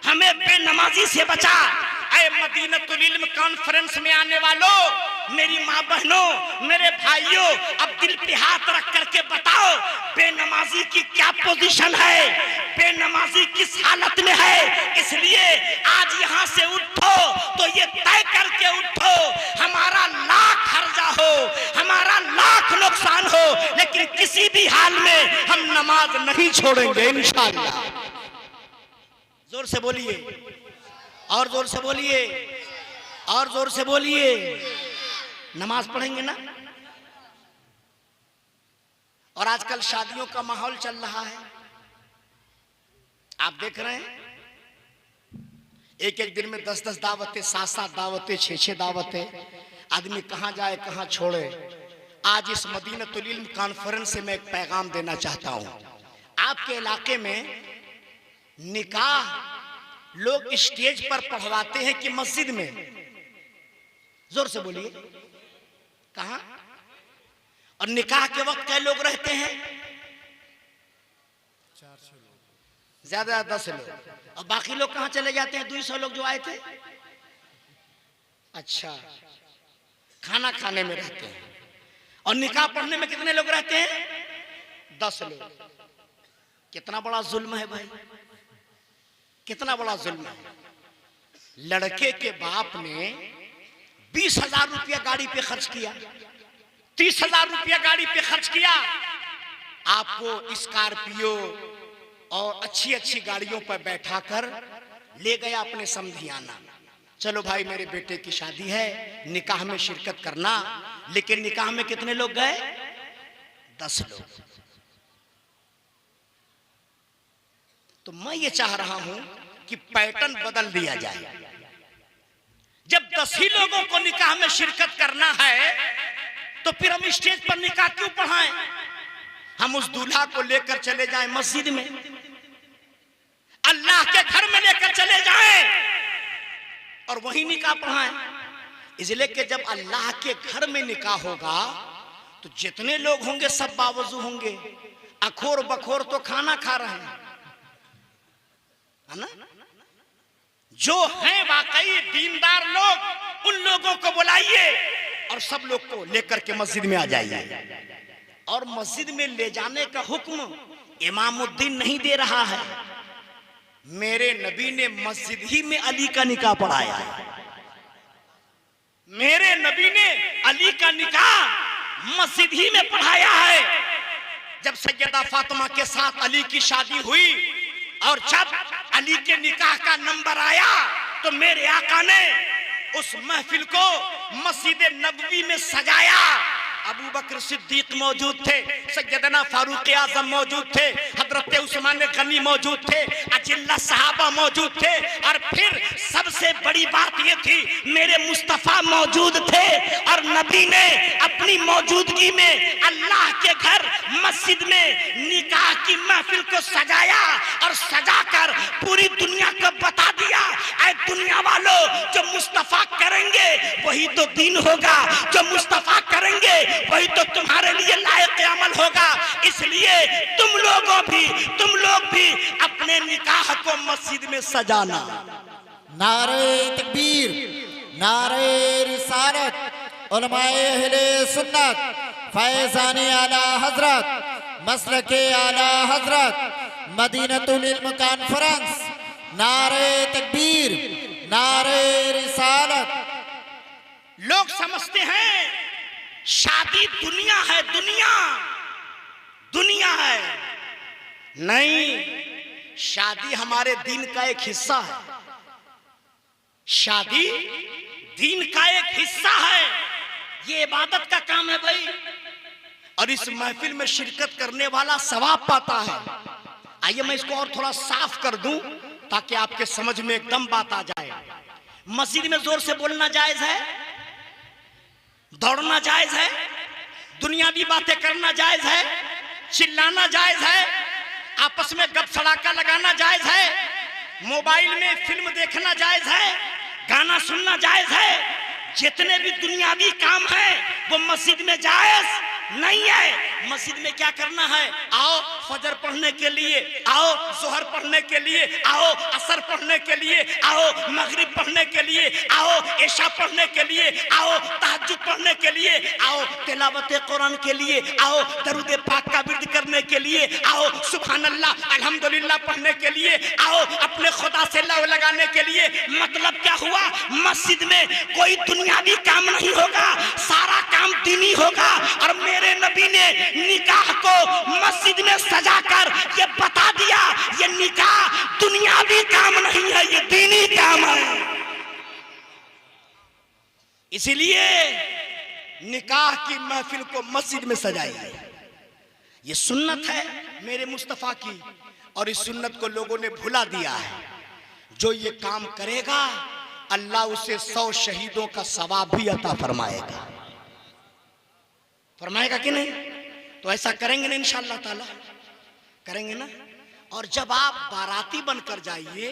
[SPEAKER 1] हमें बेनमाजी से बचा। ऐ मदीनतुल इल्म कॉन्फ्रेंस में आने वालों, मेरी माँ बहनों, मेरे भाइयों, अब दिल पे हाथ रख करके बताओ बेनमाजी की क्या पोजीशन है, बेनमाजी किस हालत में है। इसलिए आज यहाँ से उठो तो ये तय करके उठो, हमारा लाख खर्चा हो, हमारा लाख नुकसान हो, लेकिन किसी भी हाल में हम नमाज नहीं छोड़ेंगे इंशाअल्लाह। जोर से बोलिए, और जोर से बोलिए, और जोर से बोलिए। नमाज पढ़ेंगे ना। और आजकल शादियों का माहौल चल रहा है, आप देख रहे हैं, एक एक दिन में 10-10 दावतें, 7-7 दावतें, 6-6 दावतें, आदमी कहां जाए कहां छोड़े। आज इस मदीनतुल इल्म कॉन्फ्रेंस से मैं एक पैगाम देना चाहता हूं। आपके इलाके में निकाह लोग स्टेज पर पढ़वाते हैं कि मस्जिद में? जोर से बोलिए, कहां? और निकाह के वक्त कई लोग रहते हैं?
[SPEAKER 2] 400 लोग,
[SPEAKER 1] ज्यादा 10 लोग। और बाकी लोग कहां चले जाते हैं? 200 लोग जो आए थे। अच्छा, खाना खाने में रहते हैं। और निकाह पढ़ने में कितने लोग रहते हैं? 10 लोग। कितना बड़ा जुल्म है भाई, कितना बड़ा जुल्म है। लड़के के बाप ने 20,000 रुपया गाड़ी पे खर्च किया, 30,000 रुपया गाड़ी पे खर्च किया, आपको स्कॉर्पियो और अच्छी अच्छी गाड़ियों पर बैठाकर ले गया अपने समधियाना। चलो भाई मेरे बेटे की शादी है, निकाह में शिरकत करना। लेकिन निकाह में कितने लोग गए? 10 लोग। तो मैं ये चाह रहा हूं कि पैटर्न बदल दिया जाए। जब 10 ही लोगों को निकाह में शिरकत करना है तो फिर हम स्टेज पर निकाह क्यों पढ़ाएं? हम उस दूल्हा को लेकर चले जाएं मस्जिद में, अल्लाह के घर में लेकर चले जाएं और वहीं निकाह पढ़ाएं। इसलिए कि जब अल्लाह के घर में निकाह होगा तो जितने लोग होंगे सब बावजू होंगे। अखोर बखोर तो खाना खा रहे हैं, है ना? जो हैं वाकई दीनदार लोग, उन लोगों को बुलाइए और सब लोग को लेकर के मस्जिद में आ जाइए। और मस्जिद में ले जाने का हुक्म इमामुद्दीन नहीं दे रहा है, मेरे नबी ने मस्जिद ही में अली का निकाह पढ़ाया है। मेरे नबी ने अली का निकाह मस्जिद ही में पढ़ाया है। जब सैयदा फातिमा के साथ अली की शादी हुई और जब अली के निकाह का नंबर आया तो मेरे आका ने उस महफिल को मस्जिद नबवी में सजाया। अबू बकर सिद्दीक मौजूद थे, सैयदना फारूक आजम मौजूद थे, हजरत उस्मान गनी मौजूद थे, अजिल्ला सहाबा मौजूद थे, और फिर सबसे बड़ी बात यह थी मेरे मुस्तफा मौजूद थे। और नबी ने अपनी मौजूदगी में अल्लाह के घर मस्जिद में निकाह की महफिल को सजाया और सजाकर पूरी दुनिया को बता दिया, ऐ दुनिया वालों, जो मुस्तफा करेंगे वही तो दीन होगा, जो मुस्तफा करेंगे वही तो तुम्हारे लिए लायक अमल होगा। इसलिए तुम लोग भी अपने निकाह को मस्जिद में सजाना।
[SPEAKER 2] नारे तकबीर, नारे रिसालत, उलमाए अहले सुन्नत, फैज़ाने आला हजरत, मसलके आला हजरत, मदीनतुल इल्म कॉन्फ्रेंस, नारे तकबीर, नारे रिसालत।
[SPEAKER 1] लोग समझते हैं शादी दुनिया है, दुनिया है। नहीं, शादी हमारे दीन का एक हिस्सा है। शादी दीन का एक हिस्सा है, ये इबादत का काम है भाई। और इस महफिल में शिरकत करने वाला सवाब पाता है। आइए मैं इसको और थोड़ा साफ कर दूं ताकि आपके समझ में एकदम बात आ जाए। मस्जिद में जोर से बोलना जायज है, दौड़ना जायज है, दुनियावी बातें करना जायज है, चिल्लाना जायज है, आपस में गप सड़ाका लगाना जायज है, मोबाइल में फिल्म देखना जायज है, गाना सुनना जायज है, जितने भी दुनियावी काम है वो मस्जिद में जायज नहीं है। मस्जिद में क्या करना है, आओ फजर पढ़ने के लिए, आओ जोहर पढ़ने के लिए, आओ असर पढ़ने के लिए, आओ मगरिब पढ़ने के लिए, आओ इशा पढ़ने के लिए, आओ तहज्जुद पढ़ने के लिए, आओ तिलावत कुरान के लिए, आओ दरूद पाक का विर्द करने के लिए, आओ सुभान अल्लाह अल्हम्दुलिल्लाह पढ़ने के लिए, आओ अपने खुदा से लव लगाने के लिए। मतलब क्या हुआ, मस्जिद में कोई दुनियावी काम नहीं होगा, सारा काम दीनी होगा। और मेरे नबी ने निकाह को मस्जिद में सजाकर ये बता दिया, ये निकाह दुनियावी काम नहीं है, ये दीनी काम है। इसीलिए निकाह की महफिल को मस्जिद में सजाइए। ये सुन्नत है मेरे मुस्तफा की, और इस सुन्नत को लोगों ने भुला दिया है। जो ये काम करेगा अल्लाह उसे 100 शहीदों का सवाब भी अता फरमाएगा। फरमाएगा कि नहीं? तो ऐसा करेंगे ना इंशाअल्लाह ताला, करेंगे ना। और जब आप बाराती बनकर जाइए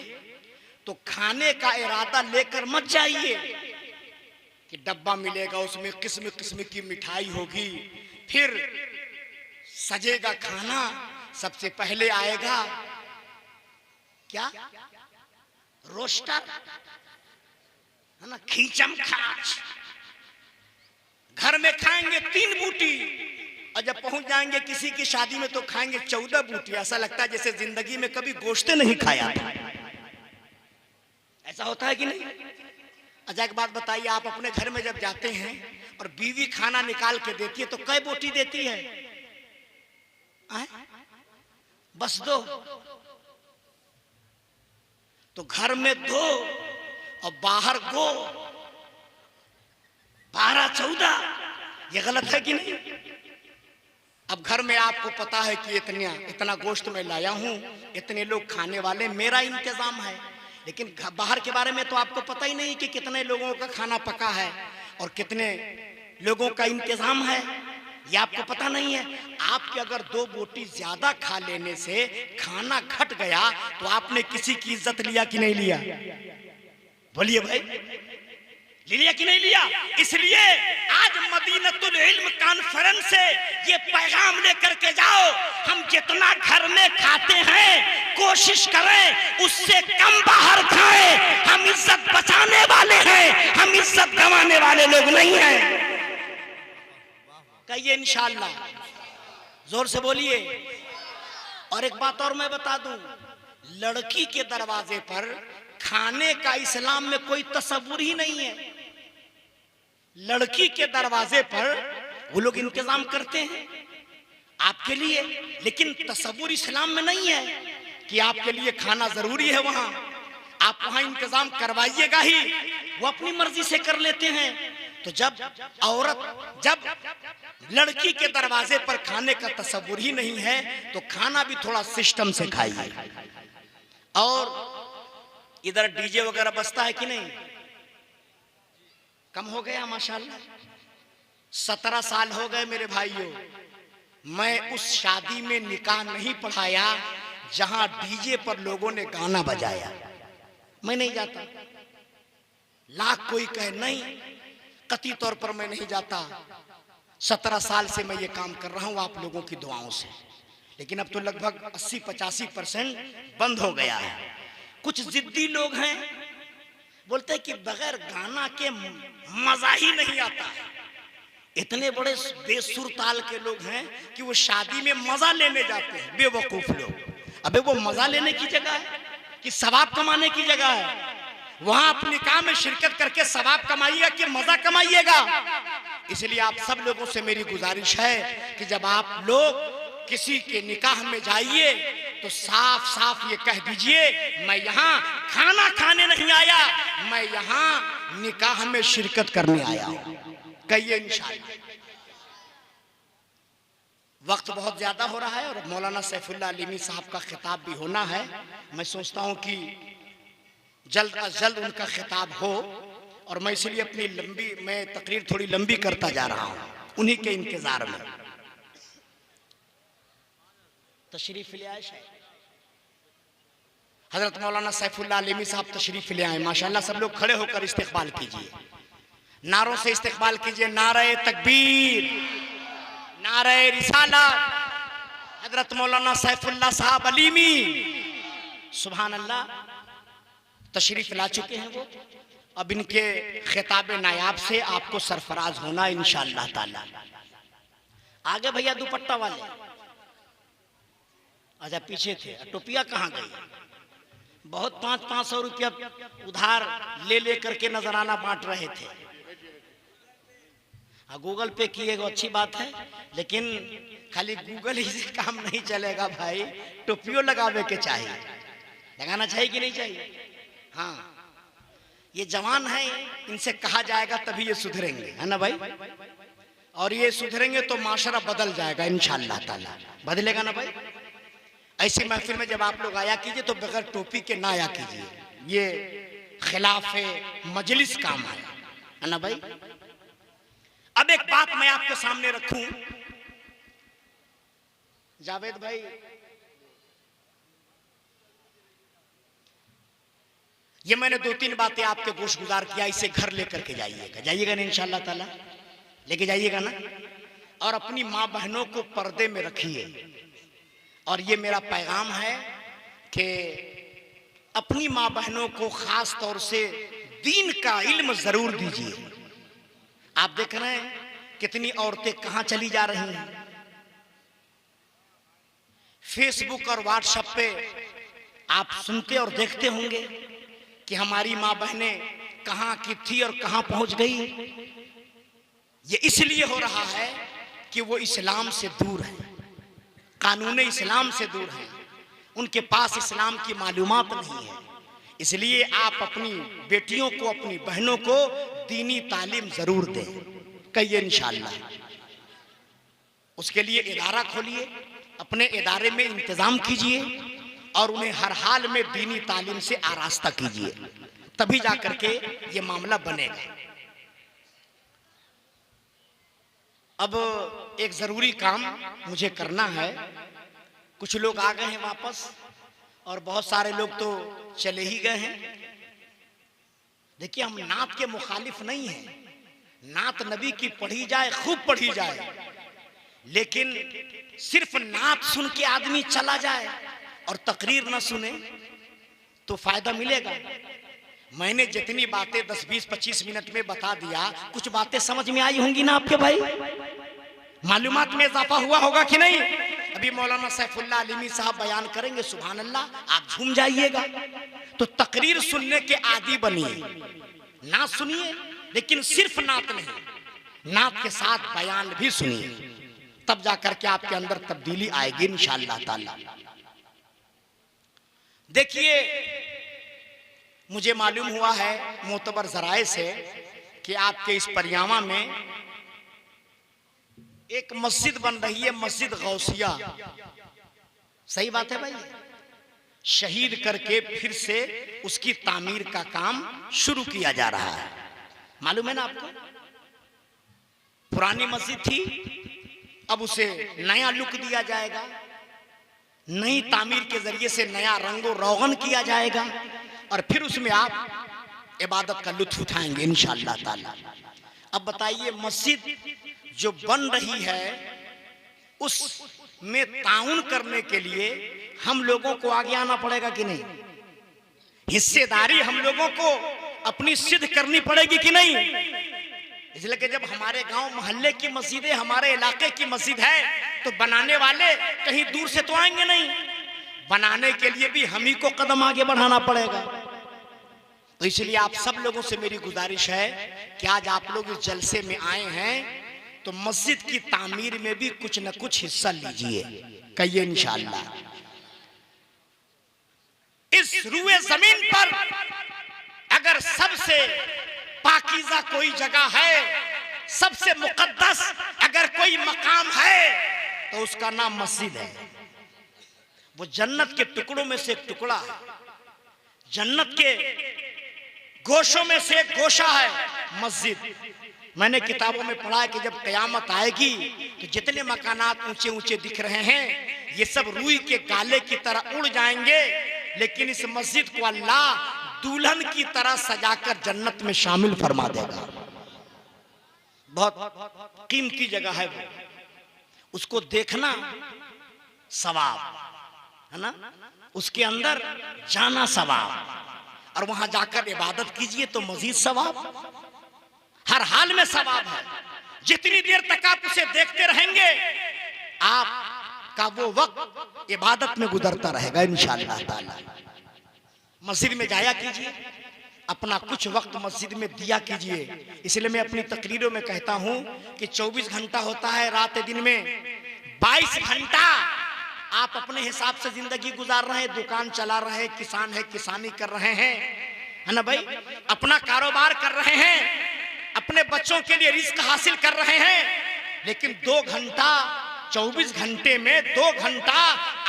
[SPEAKER 1] तो खाने का इरादा लेकर मत जाइए कि डब्बा मिलेगा उसमें किस्म किस्म की मिठाई होगी, फिर सजेगा खाना, सबसे पहले आएगा क्या, रोस्टर है ना, खींचम खाच, घर में खाएंगे 3 बूटी, और जब पहुंच जाएंगे किसी की शादी में तो खाएंगे 14 बूटी। ऐसा लगता है जैसे जिंदगी में कभी गोश्त नहीं खाया था। ऐसा होता है कि नहीं? अच्छा एक बात बताइए, आप अपने घर में जब जाते हैं और बीवी खाना निकाल के देती है तो कै बोटी देती है? बस 2। तो घर में 2 और बाहर 2, 12-14, ये गलत है कि नहीं? अब घर में आपको पता है कि इतना गोश्त मैं लाया हूं, इतने लोग खाने वाले, मेरा इंतजाम है। लेकिन बाहर के बारे में तो आपको पता ही नहीं कि कितने लोगों का खाना पका है और कितने लोगों का इंतजाम है, ये आपको पता नहीं है। आपके अगर 2 बोटी ज्यादा खा लेने से खाना घट गया तो आपने किसी की इज्जत लिया कि नहीं लिया? बोलिए भाई, लिया कि नहीं लिया? इसलिए आज मदीनतुल इल्म कॉन्फ्रेंस से ये पैगाम लेकर के जाओ, हम जितना घर में खाते हैं कोशिश करें उससे कम बाहर खाएं। हम इज्जत बचाने वाले हैं, हम इज्जत गंवाने वाले लोग नहीं हैं। कहिए इंशाअल्लाह, जोर से बोलिए। और एक बात और मैं बता दूं, लड़की के दरवाजे पर खाने का इस्लाम में कोई तसव्वुर ही नहीं है। लड़की के दरवाजे पर वो लोग इंतजाम करते हैं आपके लिए, लेकिन तसव्वुर इस्लाम में नहीं है कि आपके लिए खाना जरूरी है वहां, आप वहां इंतजाम करवाइएगा ही। वो अपनी मर्जी से कर लेते हैं। तो जब लड़की के दरवाजे पर खाने का तसव्वुर ही नहीं है तो खाना भी थोड़ा सिस्टम से खाइए। और इधर डीजे वगैरह बजता है कि नहीं? कम हो गया माशाल्लाह। 17 साल हो गए मेरे भाइयों, मैं उस शादी में निकाह नहीं पढ़ाया जहां डीजे पर लोगों ने गाना बजाया। मैं नहीं जाता, लाख कोई कहे नहीं, कतई तौर पर मैं नहीं जाता। 17 साल से मैं ये काम कर रहा हूं आप लोगों की दुआओं से, लेकिन अब तो लगभग 80-85% बंद हो गया है। कुछ जिद्दी लोग हैं, बोलते हैं कि बगैर गाना के मजा ही नहीं आता। इतने बड़े बेसुर ताल के लोग हैं कि वो शादी में मजा लेने जाते हैं, बेवकूफ लोग। अबे वो मजा लेने की जगह है कि सवाब कमाने की जगह है? वहां अपने काम में शिरकत करके सवाब कमाइएगा कि मजा कमाइएगा? इसलिए आप सब लोगों से मेरी गुजारिश है कि जब आप लोग किसी के निकाह में जाइए तो साफ साफ ये कह दीजिए, मैं यहाँ खाना खाने नहीं आया, मैं यहाँ निकाह में शिरकत करने आया हूं। कहिए इंशाअल्लाह। वक्त बहुत ज्यादा हो रहा है और मौलाना सैफुल्लाह अलीमी साहब का खिताब भी होना है। मैं सोचता हूं कि जल्द अज जल्द उनका खिताब हो, और मैं इसलिए मैं तकरीर थोड़ी लंबी करता जा रहा हूं उन्हीं के इंतजार में। तशरीफ ले आए शायद। हजरत मौलाना सैफुल्लाह अलीमी साहब तशरीफ ले आए। माशाल्लाह सब लोग खड़े होकर इस्तिकबाल कीजिए, नारों से इस्तिकबाल कीजिए। नारे तकबीर, नारे रिसालत, हजरत मौलाना सैफुल्लाह साहब अलीमी सुभान अल्लाह तशरीफ ला चुके हैं वो। अब इनके खिताब नायाब से आपको सरफराज होना इंशाअल्लाह ताला। आगे भैया दुपट्टा वाले, अच्छा पीछे थे, टोपिया कहाँ गई? बहुत 500 रुपया उधार ले ले करके नजराना बांट रहे थे। गूगल पे किए अच्छी बात है, लेकिन खाली गूगल ही से काम नहीं चलेगा भाई, टोपियो लगावे के चाहिए, लगाना चाहिए कि नहीं चाहिए? हाँ, ये जवान है, इनसे कहा जाएगा तभी ये सुधरेंगे, है ना भाई? और ये सुधरेंगे तो माशरा बदल जाएगा इंशाअल्लाह ताला। बदलेगा ना भाई? ऐसी महफिल में जब आप लोग आया कीजिए तो बगैर टोपी के ना आया कीजिए, ये खिलाफ मजलिस काम है ना भाई? अब एक बात मैं आपके सामने रखूं, जावेद भाई, ये मैंने 2-3 बातें आपके गोश गुजार किया, इसे घर लेकर के जाइएगा, जाइएगा ना इंशाअल्लाह ताला, लेके जाइएगा ना। और अपनी माँ बहनों को पर्दे में रखिए। और ये मेरा पैगाम है कि अपनी माँ बहनों को खास तौर से दीन का इल्म जरूर दीजिए। आप देख रहे हैं कितनी औरतें कहां चली जा रही हैं। फेसबुक और व्हाट्सएप पे आप सुनते और देखते होंगे कि हमारी माँ बहनें कहां की थी और कहां पहुंच गई। ये इसलिए हो रहा है कि वो इस्लाम से दूर है, कानून इस्लाम से दूर है, उनके पास इस्लाम की मालूमात नहीं है। इसलिए आप अपनी बेटियों को, अपनी बहनों को दीनी तालीम जरूर दें, कहिए इंशाअल्लाह। उसके लिए इदारा खोलिए, अपने इदारे में इंतजाम कीजिए और उन्हें हर हाल में दीनी तालीम से आरास्ता कीजिए, तभी जाकर के ये मामला बनेगा। अब एक जरूरी काम मुझे करना है, कुछ लोग आ गए हैं वापस और बहुत सारे लोग तो चले ही गए हैं। देखिए, हम नात के मुखालिफ नहीं हैं, नात नबी की पढ़ी जाए, खूब पढ़ी जाए, लेकिन सिर्फ नात सुन के आदमी चला जाए और तकरीर न सुने तो फायदा मिलेगा? मैंने जितनी बातें 10, 20, 25 मिनट में बता दिया, कुछ बातें समझ में आई होंगी ना आपके भाई? मालूमात में इजाफा हुआ होगा कि नहीं? अभी मौलाना सैफुल्लाह अलीमी साहब बयान करेंगे, सुभान अल्लाह, आप झूम जाइएगा। तो तकरीर सुनने के आदी बनिए, नात सुनिए, लेकिन सिर्फ नात नहीं, नात के साथ बयान भी सुनिए, तब जाकर के आपके अंदर तब्दीली आएगी इंशाअल्लाह ताला। देखिए, मुझे मालूम हुआ है मोतबर जराए से कि आपके इस परियामा में एक मस्जिद बन रही है, मस्जिद गौसिया। सही बात है भाई? शहीद करके फिर से उसकी तामीर का काम शुरू किया जा रहा है, मालूम है ना आपको? पुरानी मस्जिद थी, अब उसे नया लुक दिया जाएगा, नई तामीर के जरिए से नया रंगो रोगन किया जाएगा और फिर उसमें आप इबादत का लुत्फ उठाएंगे इंशाअल्लाह ताला। अब बताइए, मस्जिद जो बन रही है उसमें ताउन करने के लिए हम लोगों को आगे आना पड़ेगा कि नहीं? हिस्सेदारी हम लोगों को अपनी सिद्ध करनी पड़ेगी कि नहीं? इसलिए कि जब हमारे गांव मोहल्ले की मस्जिद है, हमारे इलाके की मस्जिद है, तो बनाने वाले कहीं दूर से तो आएंगे नहीं, बनाने के लिए भी हम ही को कदम आगे बढ़ाना पड़ेगा। तो इसलिए आप सब लोगों से मेरी गुजारिश है कि आज आप लोग इस जलसे में आए हैं तो मस्जिद की तामीर में भी कुछ न कुछ हिस्सा लीजिए, कहिए इंशाअल्लाह। इस रुए जमीन पर अगर सबसे पाकीज़ा कोई जगह है, सबसे मुकद्दस अगर कोई मकाम है, तो उसका नाम मस्जिद है। वो जन्नत के टुकड़ों में से एक टुकड़ा है, जन्नत के गोशों में से एक गोशा है मस्जिद। मैंने किताबों में पढ़ा है कि जब कयामत आएगी तो जितने मकानात ऊंचे ऊंचे दिख रहे हैं, ये सब रूई के गाले की तरह उड़ जाएंगे, लेकिन इस मस्जिद को अल्लाह दुल्हन की तरह सजाकर जन्नत में शामिल फरमा देगा। बहुत कीमती जगह है वो, उसको देखना सवाब है ना, उसके अंदर जाना सवाब, और वहां जाकर इबादत कीजिए तो मजीद सवाब, हर हाल में सवाब है। जितनी देर तक आप उसे देखते रहेंगे आपका वो वक्त इबादत में गुजरता रहेगा इंशाअल्लाह ताला। मस्जिद में जाया कीजिए, अपना कुछ वक्त मस्जिद में दिया कीजिए। इसलिए मैं अपनी तकरीरों में कहता हूं कि 24 घंटा होता है रात दिन में, 22 घंटा आप अपने हिसाब से जिंदगी गुजार रहे हैं, दुकान चला रहे हैं, किसान है किसानी कर रहे हैं, है ना भाई, अपना कारोबार कर रहे हैं, अपने बच्चों के लिए रिस्क हासिल कर रहे हैं, लेकिन 2 घंटा 24 घंटे में 2 घंटा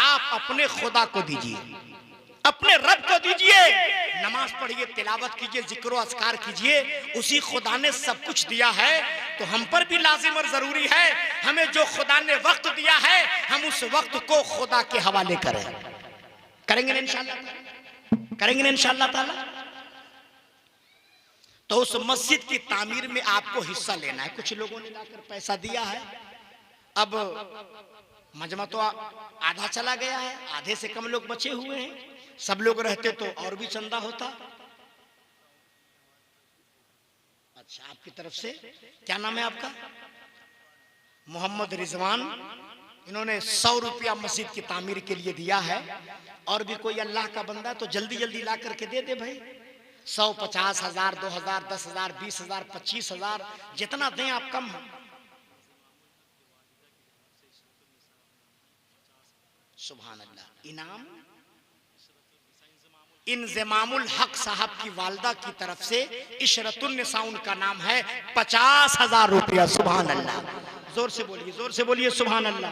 [SPEAKER 1] आप अपने खुदा को दीजिए, अपने रब को दीजिए। नमाज पढ़िए, तिलावत कीजिए, जिक्र अस्कार कीजिए। उसी खुदा ने सब कुछ दिया है तो हम पर भी लाजिम और जरूरी है, हमें जो खुदा ने वक्त दिया है हम उस वक्त को खुदा के हवाले करें। करेंगे ना इंशाअल्लाह, करेंगे ना इंशाअल्लाह ताला। तो उस मस्जिद की तामीर में आपको हिस्सा लेना है। कुछ लोगों ने लाकर पैसा दिया है, अब मजमा तो आधा चला गया है, आधे से कम लोग बचे हुए हैं। सब लोग रहते तो और भी चंदा होता। अच्छा, आपकी तरफ से क्या नाम है आपका? मोहम्मद रिजवान। इन्होंने 100 रुपया मस्जिद की तामीर के लिए दिया है। और भी कोई अल्लाह का बंदा तो जल्दी जल्दी ला करके दे दे भाई। 100, 50,000, 2,000, 10,000, 20,000, 25,000, जितना दें आप कम है। सुभान अल्लाह। इनाम इंज़मामुल हक साहब की वालदा की तरफ से इशरतुन निसा उनका नाम है, 50,000 रुपया। सुभान अल्लाह, जोर से बोलिए, जोर से बोलिए सुभान अल्लाह,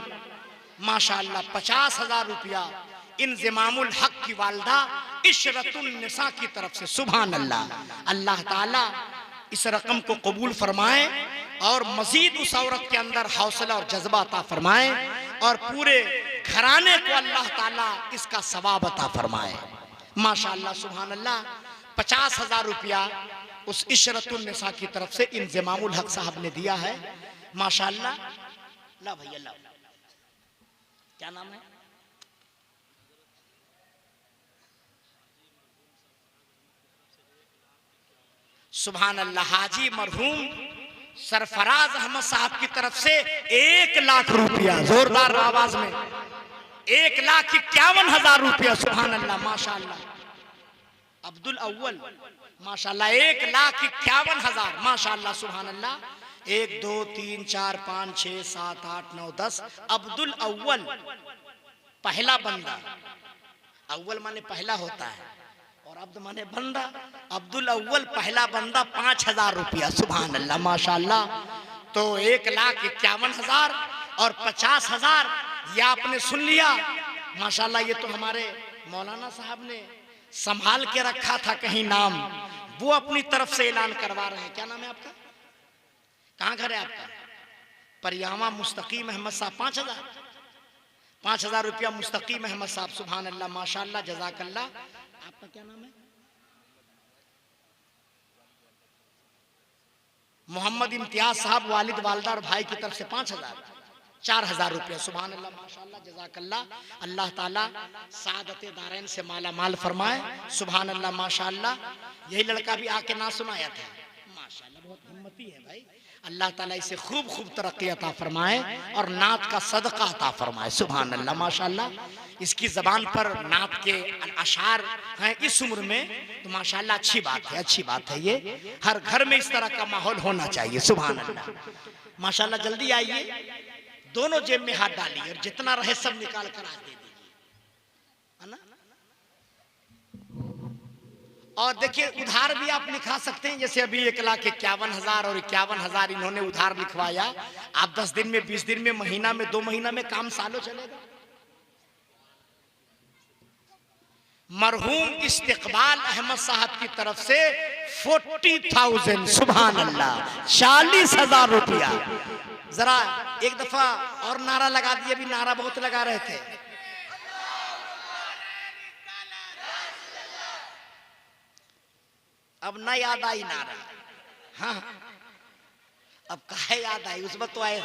[SPEAKER 1] माशाअल्लाह। 50,000 रुपया इंज़मामुल हक की वालदा इशरतुन निसा की तरफ से। सुभान अल्लाह। अल्लाह ताला इस रकम को कबूल फरमाए और मजीद उस औरत के अंदर हौसला और जज्बा अता फरमाए और पूरे घराने को अल्लाह ताला इसका सवाब अता फरमाए। माशाअल्लाह, सुभान अल्लाह। 50,000 रुपया उस इशरतुन निसा की तरफ से इंज़मामुल हक साहब ने दिया है। माशाअल्लाह। ला भैया ला, क्या नाम है? सुभान अल्लाह। हाजी मरहूम सरफराज अहमद साहब की तरफ से 1 लाख रुपया, जोरदार आवाज में 1,51,000 रुपया। सुभान अल्लाह, माशाअल्लाह। अब्दुल अव्वल, माशाअल्लाह, 1,51,000, माशाअल्लाह, सुभान अल्लाह। 1 2 3 4 5 6 7 8 9 10। अब्दुल अव्वल पहला बंदा। अव्वल माने पहला होता है और अब्द माने बंदा। अब्दुल अव्वल पहला बंदा, 5,000 रुपया। सुभान अल्लाह, माशाअल्लाह। तो 1,51,000 और 50,000 ये आपने सुन लिया, माशाअल्लाह। ये तो हमारे मौलाना साहब ने संभाल के रखा था कहीं नाम, वो अपनी तरफ से ऐलान करवा रहे हैं। क्या नाम है आपका? कहाँ घर है आपका? परियामा मुस्तकीम अहमद साहब। 5,000 रुपया मुस्तकीम अहमद साहब। सुभान अल्लाह, माशाअल्लाह, जज़ाकल्लाह। आपका क्या नाम है? मोहम्मद इम्तियाज साहब, वालिद वालदा और भाई की तरफ से 5,000, 4,000 रुपया। सुभान अल्लाह, माशाअल्लाह, जज़ाकल्लाह। अल्लाह ताला सादते दारैन से माला माल फरमाए। सुभान अल्लाह, माशाअल्लाह। यही लड़का भी आके ना सुनाया था, माशाअल्लाह, बहुत हिम्मती है भाई। अल्लाह ताला इसे खूब खूब तरक्की अता फरमाए और नात का सदका अता फरमाए। सुभान अल्लाह, माशाअल्लाह। इसकी जबान पर नात के अशार हैं इस उम्र में, तो माशाअल्लाह अच्छी बात है, अच्छी बात है। ये हर घर में इस तरह का माहौल होना चाहिए। सुभान अल्लाह, माशाअल्लाह। जल्दी आइए, दोनों जेब में हाथ डालिए और जितना रहे सब निकाल कर आज दे दीजिए, है ना। और देखिए, उधार भी आप लिखा सकते हैं। जैसे अभी 1,51,000 और 51,000 इन्होंने उधार लिखवाया। आप 10 दिन में, 20 दिन में, महीना में, 2 महीना में, काम सालों चलेगा। मरहूम इस्तिकबाल अहमद साहब की तरफ से 40,000। सुभान अल्लाह, 40,000 रुपया। जरा एक दफा और नारा लगा दिए, अभी नारा बहुत लगा रहे थे। अब ना याद आई नारा। हाँ अब काहे याद आई, उस वक्त तो आए।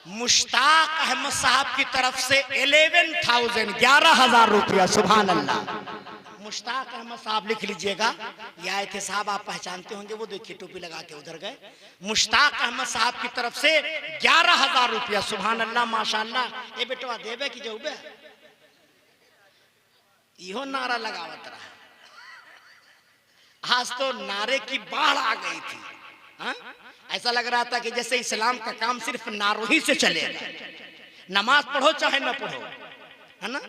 [SPEAKER 1] मुश्ताक अहमद साहब की तरफ से 11,000 रुपया। सुभान अल्लाह। मुश्ताक अहमद साहब लिख लीजिएगा, ये आए थे साहब, आप पहचानते होंगे, वो देखिए टोपी लगा के उधर गए। मुश्ताक अहमद साहब की तरफ से 11,000 रुपया। सुभान अल्लाह माशाअल्लाह। ए बेटवा देवे कि जऊबे, इहो नारा लगावत रहा। आज तो नारे की बाढ़ आ गई थी। हाँ? ऐसा लग रहा था कि जैसे इस्लाम का काम सिर्फ नारों ही से चलेगा। नमाज पढ़ो चाहे न पढ़ो, है ना।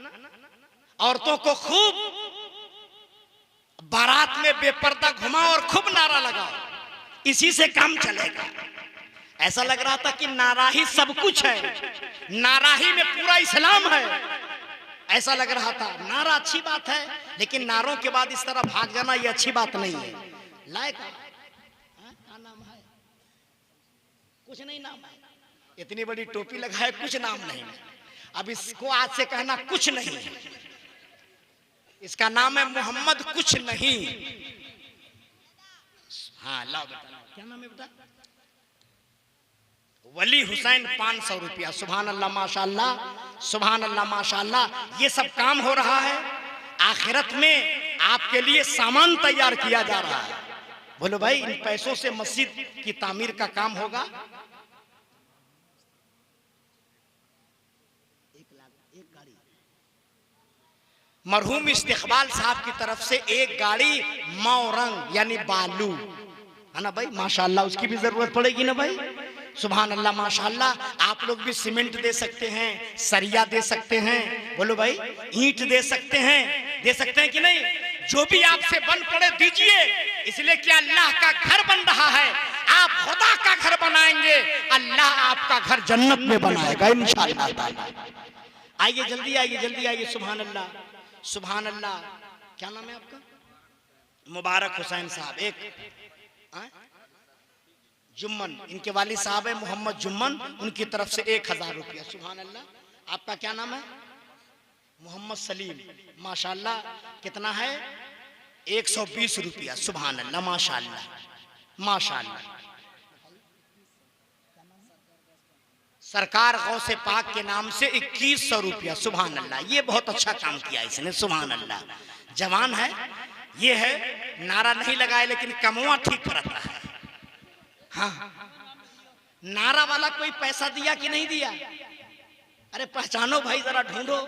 [SPEAKER 1] औरतों को खूब बारात में बेपर्दा घुमाओ और खूब नारा लगाओ, इसी से काम चलेगा। ऐसा लग रहा था कि नारा ही सब कुछ है, नारा ही में पूरा इस्लाम है, ऐसा लग रहा था। नारा अच्छी बात है, लेकिन नारों के बाद इस तरह भाग जाना ये अच्छी बात नहीं है। लायक नाम है, कुछ नहीं नाम है। इतनी बड़ी टोपी लगाए, कुछ नाम नहीं। अब इसको आज से कहना कुछ नहीं है, इसका नाम है मोहम्मद कुछ नहीं। हाँ लाओ बेटा, क्या नाम है बेटा? वली हुसैन 500 रुपया। सुभान अल्लाह माशाअल्लाह, सुभान अल्लाह माशाअल्लाह। ये सब काम हो रहा है, आखिरत में आपके लिए सामान तैयार किया जा रहा है। बोलो भाई, इन पैसों से मस्जिद की तामीर का काम होगा। 1 लाख एक गाड़ी। मरहूम इस्तिकबाल साहब की तरफ से एक गाड़ी मौरंग यानी बालू, है ना भाई माशाअल्लाह। उसकी भी जरूरत पड़ेगी ना भाई। सुभान अल्लाह माशाअल्लाह। आप लोग भी सीमेंट दे सकते हैं, सरिया दे सकते हैं, बोलो भाई ईंट दे सकते हैं कि नहीं? जो भी आपसे बन पड़े दीजिए, इसलिए कि अल्लाह का घर बन रहा है। आप खुदा का घर बनाएंगे, अल्लाह आपका घर जन्नत में बनाएगा इंशाअल्लाह। आइए जल्दी आइए, जल्दी आइए। सुभान अल्लाह, सुभान अल्लाह। क्या नाम है आपका? मुबारक हुसैन साहब। एक जुम्मन, इनके वालिद साहब है मोहम्मद जुम्मन, उनकी तरफ से 1,000 रुपया। सुभान अल्लाह। आपका क्या नाम है? मोहम्मद सलीम। माशाअल्लाह। कितना है? 120 रुपया। सुभान अल्लाह माशाअल्लाह, माशाअल्लाह। सरकार गौसे पाक के नाम से 2100 रुपया। सुभान अल्लाह। ये बहुत अच्छा काम किया इसने। सुभान अल्लाह। जवान है, ये है, नारा नहीं लगाए लेकिन कमवा ठीक करता है। हाँ, नारा वाला कोई पैसा दिया कि नहीं दिया? अरे पहचानो भाई, जरा ढूंढो।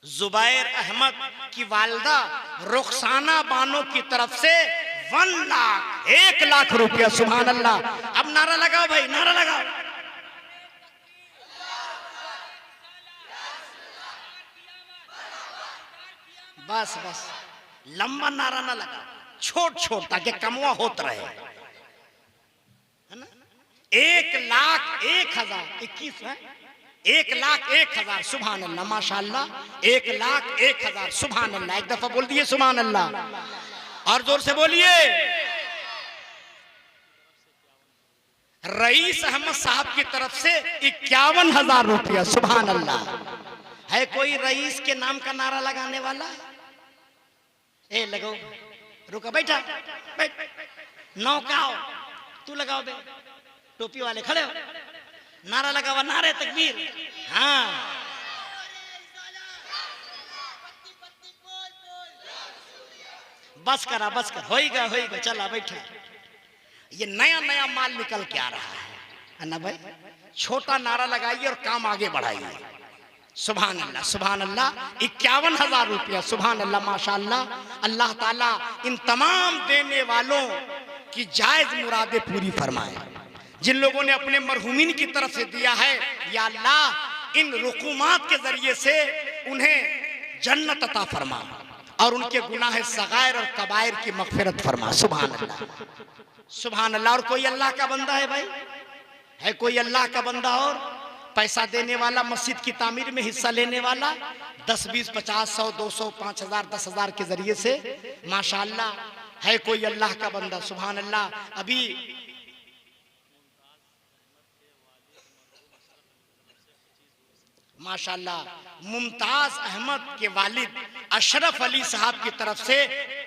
[SPEAKER 1] जुबैर अहमद की वालदा रुखसाना बानो की तरफ से 1 लाख रुपया। सुभान अल्लाह। अब नारा लगाओ भाई, नारा लगाओ। बस बस, लंबा नारा ना लगा, छोट छोट, ताकि कमवा होता रहे, है ना। 1,01,021 है। 1,01,000। सुभान अल्लाह माशाअल्लाह। 1,01,000। सुभान अल्लाह। एक दफा बोल दिए सुभान अल्लाह, और जोर से बोलिए। रईस अहमद साहब की तरफ से 51,000 रुपया। सुभान अल्लाह। है कोई रईस के नाम का नारा लगाने वाला? ए लगाओ, रुको, बैठा बैठ, नौकाओ, तू लगाओ बे, टोपी वाले खड़े हो, नारा लगावा, नारे तकबीर। हाँ, बस करा, बस कर, होइगा होइगा, चला बैठा। ये नया नया माल निकल के आ रहा है ना भाई। छोटा नारा लगाइए और काम आगे बढ़ाइए। सुभान अल्लाह, सुभान अल्लाह। 51,000 रुपया। सुभान अल्लाह माशाअल्लाह। अल्लाह ताला इन तमाम देने वालों की जायज मुरादें पूरी फरमाए। जिन लोगों ने अपने मरहूमीन की तरफ से दिया है, या अल्लाह इन रुकुमात के जरिए से उन्हें जन्नत अता फरमा और उनके गुनाह सगायर और कबायर की मगफिरत फरमा। सुभान अल्लाह, सुभान अल्लाह। और कोई अल्लाह का बंदा है भाई? है कोई अल्लाह का बंदा? और पैसा देने वाला, मस्जिद की तामीर में हिस्सा लेने वाला, 10, 20, 50, 100, 200, 5000, 10,000 के जरिए से माशाअल्लाह है कोई अल्लाह का बंदा, सुभान अल्लाह। अभी माशाअल्लाह मुमताज अहमद के वालिद अशरफ अली साहब की तरफ से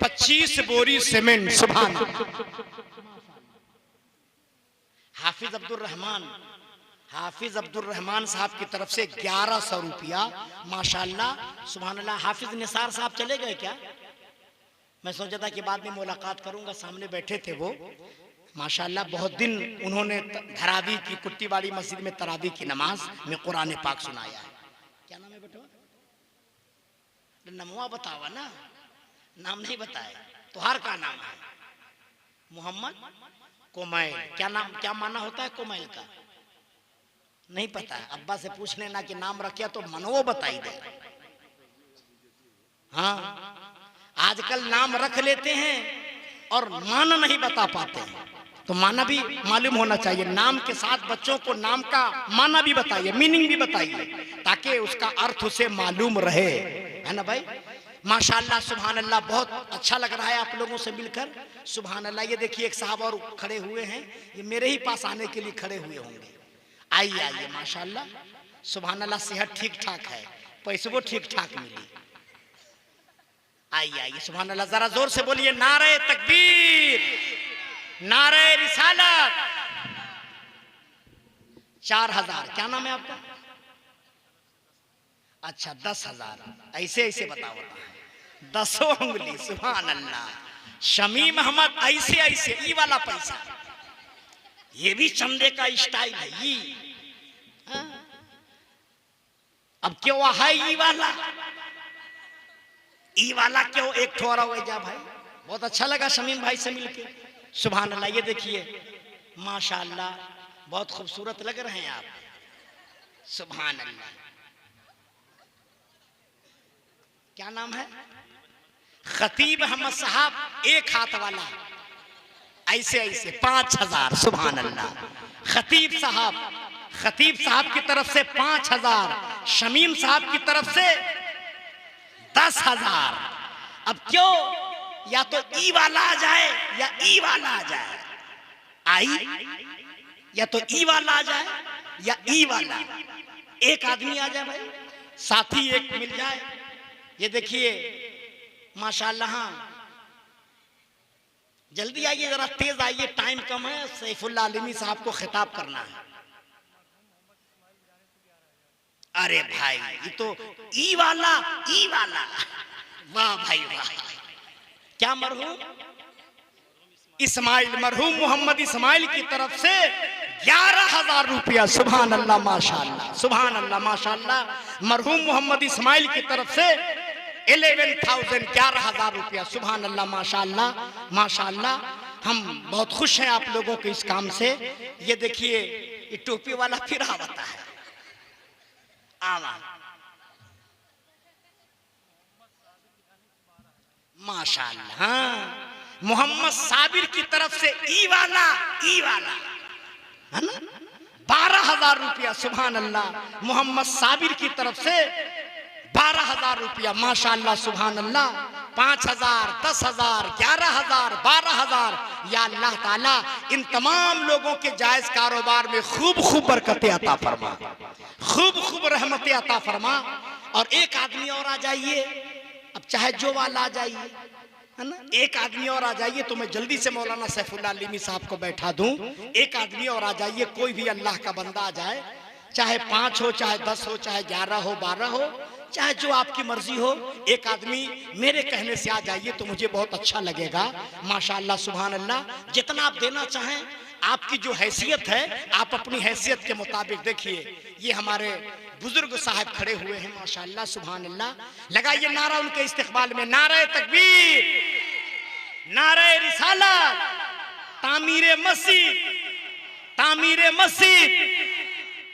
[SPEAKER 1] 25 बोरी सीमेंट, सुभान अल्लाह। हाफिज अब्दुल रहमान साहब की तरफ से 1100 रुपया, माशाअल्लाह सुभान अल्लाह। हाफिज निसार साहब चले गए क्या? मैं सोचा था कि बाद में मुलाकात करूंगा, सामने बैठे थे वो, माशाअल्लाह। बहुत दिन उन्होंने धरावी की कुट्टीवाड़ी मस्जिद में तरावी की नमाज में कुरान पाक सुनाया है। क्या नाम है बेटा? नमवा बतावा ना, नाम नहीं बताया। तुहार का नाम है मोहम्मद कोमैल। क्या नाम, क्या माना होता है कोमैल का? नहीं पता है। अब्बा से पूछ लेना कि नाम रखिया तो मनवो बताई दे। हाँ, आजकल नाम रख लेते हैं और माना नहीं बता पाते हैं, तो माना भी मालूम होना चाहिए। नाम के साथ बच्चों को नाम का माना भी बताइए, मीनिंग भी बताइए, ताकि उसका अर्थ उसे मालूम रहे, है ना भाई? माशाअल्लाह सुभान अल्लाह। बहुत अच्छा लग रहा है आप लोगों से मिलकर, सुभान अल्लाह। ये देखिए एक साहब और खड़े हुए हैं, ये मेरे ही पास आने के लिए खड़े हुए होंगे। आइए आइए, माशाअल्लाह सुभान अल्लाह। सेहत ठीक ठाक है, पैसे वो ठीक ठाक मिली। आइए आइए, सुभान अल्लाह। जरा जोर से बोलिए नारे तकबीर, नारे रिसालत। 4000। क्या नाम है आपका? अच्छा 10,000। ऐसे ऐसे बताओ, 10 उंगली, सुभान अल्लाह। शमीम अहमद ऐसे ऐसे, ई वाला पैसा, ये भी चंदे का स्टाइल है ये। अब क्यों है ई वाला क्यों एक ठोरा हो जा भाई? बहुत अच्छा लगा शमीम भाई से मिलके, सुभान अल्लाह। ये देखिए माशाअल्लाह, बहुत खूबसूरत लग रहे हैं आप, सुभान अल्लाह। क्या नाम है? खतीब अहमद साहब, एक हाथ वाला, ऐसे ऐसे 5000, सुभान अल्लाह। खतीब साहब की तरफ से 5000, शमीम साहब की तरफ से 10,000। अब क्यों, या तो ई वाला आ जाए या ई वाला आ जाए, आई, या तो ई वाला आ जाए या ई वाला, एक आदमी आ जाए भाई, साथी एक मिल जाए। ये देखिए माशाअल्लाह। हाँ जल्दी आइए, जरा तेज आइए, टाइम कम है। सैफुल्लाह आलिमी साहब को खिताब करना है। अरे भाई ये तो ई वाला, वाह भाई वाह। क्या मरहूम इस्माइल, मरहूम मोहम्मद इस्माइल की तरफ से 11,000 रुपया, सुभान अल्लाह माशाअल्लाह, सुभान अल्लाह माशाअल्लाह। मरहूम मोहम्मद इस्माइल की तरफ से 11,000 रुपया, सुभान अल्लाह माशाअल्लाह माशाअल्लाह। हम बहुत खुश हैं आप लोगों के इस काम से। ये देखिए ये टोपी वाला फिर आवता है, आवा माशाअल्लाह। हाँ, मोहम्मद साबिर की तरफ से ई वाला है ना, 12,000 रुपया, सुभान अल्लाह। मोहम्मद साबिर की तरफ से 12,000 रुपया, माशाअल्लाह सुभान अल्लाह। 5,000, 10,000, 11,000, 12,000। या अल्लाह ताला इन तमाम लोगों के जायज कारोबार में खूब खूब बरकतें अता फरमा, खूब खूब रहमतें अता फरमा। और एक आदमी और आ जाइए, अब चाहे जो वाला आ जाइए, है ना, एक आदमी और आ जाइए तो मैं जल्दी से मौलाना सैफुल्लाह आलिमी साहब को बैठा दूं। एक आदमी और आ जाइए, कोई भी अल्लाह का बंदा आ जाए, चाहे 5 हो, चाहे 10 हो, चाहे 11 हो, 12 हो, चाहे जो आपकी मर्जी हो। एक आदमी मेरे कहने से आ जाइए तो मुझे बहुत अच्छा लगेगा, माशाअल्लाह सुभान अल्लाह। जितना आप देना चाहें, आपकी जो हैसियत है, आप अपनी हैसियत के मुताबिक देखिए। ये हमारे बुजुर्ग साहब खड़े हुए हैं, माशाअल्लाह सुभान अल्लाह। लगाइए नारा उनके इस्तिकबाल में, नारे तकबीर, नारे रिसालत, तामीरे मस्जिद,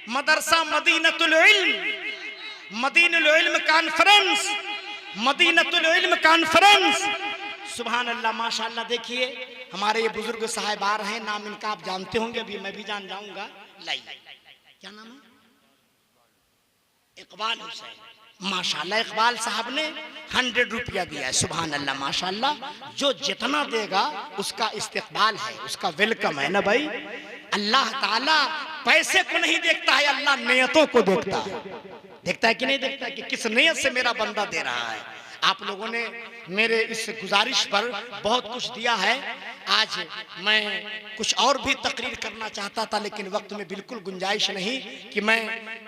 [SPEAKER 1] मदरसा मदीनतुल इल्म, मदीनुल इल्म कॉन्फ्रेंस, मदीनतुल इल्म कॉन्फ्रेंस, सुभान अल्लाह माशाअल्लाह। देखिए हमारे ये बुजुर्ग साहब आ रहे हैं, नाम इनका आप जानते होंगे, अभी मैं भी जान जाऊंगा। लाइए, क्या नाम है? इकबाल हुसैन, माशाल्लाह इकबाल साहब ने 100 रुपया दिया है। सुभान अल्लाह, माशाल्लाह। जो जितना देगा उसका इस्तेकबाल है, उसका वेलकम है ना भाई। अल्लाह ताला पैसे को नहीं देखता है, अल्लाह नियतों को देखता है। देखता है कि नहीं देखता है कि किस नियत से मेरा बंदा दे रहा है। आप लोगों ने मेरे इस गुजारिश पर बहुत कुछ दिया है। आज मैं कुछ और भी तकरीर करना चाहता था, लेकिन वक्त में बिल्कुल गुंजाइश नहीं कि मैं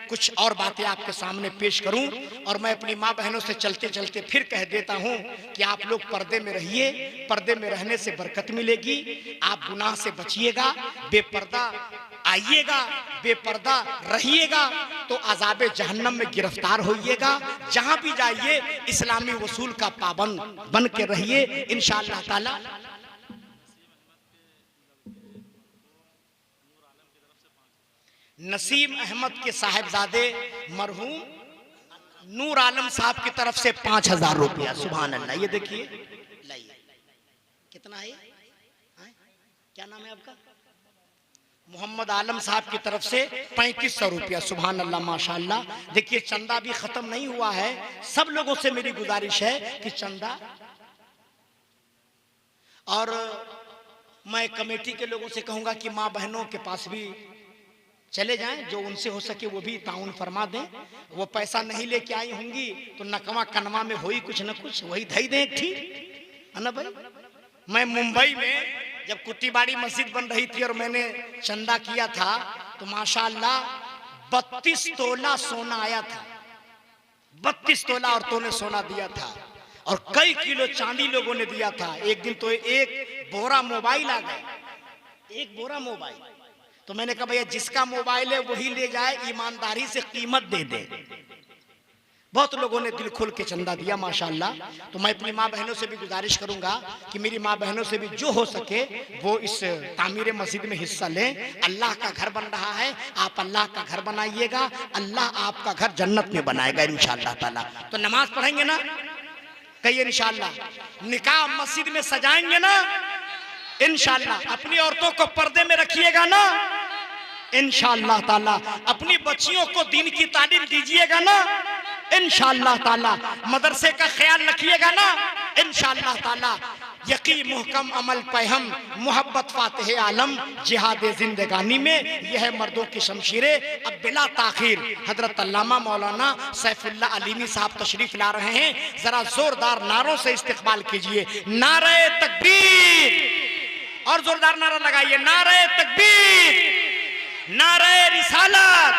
[SPEAKER 1] कुछ और बातें आपके सामने पेश करूं। और मैं अपनी माँ बहनों से चलते चलते फिर कह देता हूं कि आप लोग पर्दे में रहिए, पर्दे में रहने से बरकत मिलेगी। आप गुनाह से बचिएगा, बेपर्दा आइएगा, बेपर्दा रहिएगा तो अज़ाबे जहन्नम में गिरफ्तार होइएगा। जहां भी जाइए इस्लामी वसूल का पाबंद बन के रहिए इंशाअल्लाह ताला। नसीम अहमद के साहिबजादे मरहूम नूर आलम साहब की तरफ से 5000 रुपया। सुभान अल्लाह। ये देखिए, लाइए कितना है, क्या नाम है आपका? मोहम्मद आलम साहब की तरफ से 3500 रुपया। सुभान अल्लाह, माशाअल्लाह। देखिए चंदा भी खत्म नहीं हुआ है। सब लोगों से मेरी गुजारिश है कि चंदा, और मैं कमेटी के लोगों से कहूंगा कि माँ बहनों के पास भी चले जाएं, जो उनसे हो सके वो भी ताउन फरमा दें। वो पैसा नहीं लेके आई होंगी तो नकमा कनमा में होई कुछ न कुछ वही धई दें, ठीक है ना भाई। मैं मुंबई में जब कुट्टीबाड़ी मस्जिद बन रही थी और मैंने चंदा किया था तो माशाअल्लाह 32 तोला सोना आया था। 32 तोला औरतों ने सोना दिया था और कई किलो चांदी लोगों ने दिया था। एक दिन तो एक बोरा मोबाइल आ गए, एक बोरा मोबाइल। तो मैंने कहा भैया जिसका मोबाइल है वही ले जाए, ईमानदारी से कीमत दे दे। बहुत लोगों ने दिल खोल के चंदा दिया माशाअल्लाह। तो मैं अपनी माँ बहनों से भी गुजारिश करूंगा कि मेरी माँ बहनों से भी जो हो सके वो इस तामीर मस्जिद में हिस्सा लें। अल्लाह का घर बन रहा है, आप अल्लाह का घर बनाइएगा, अल्लाह आपका घर जन्नत में बनाएगा इंशाअल्लाह ताला। तो नमाज पढ़ेंगे ना, कहिए इंशाअल्लाह। निकाह मस्जिद में सजाएंगे ना इंशाअल्लाह। अपनी औरतों को पर्दे में रखिएगा ना इंशाअल्लाह ताला। अपनी बच्चियों को दीन की तालीम दीजिएगा ना इंशाअल्लाह ताला। मदरसे का ख्याल रखिएगा ना इंशाअल्लाह ताला। यकीन मुहकम अमल पैहम मोहब्बत फातिह आलम जिहाद जिंदगानी में यह है मर्दों की शमशीरें। अब बिला ताखीर हजरत अल्लामा मौलाना सैफुल्लाह अलीमी साहब तशरीफ ला रहे हैं। जरा जोरदार नारों से इस्तकबाल कीजिए। नारे तकबीर, और जोरदार नारा लगाइए, नारे तकबीर, नारे रिसालत।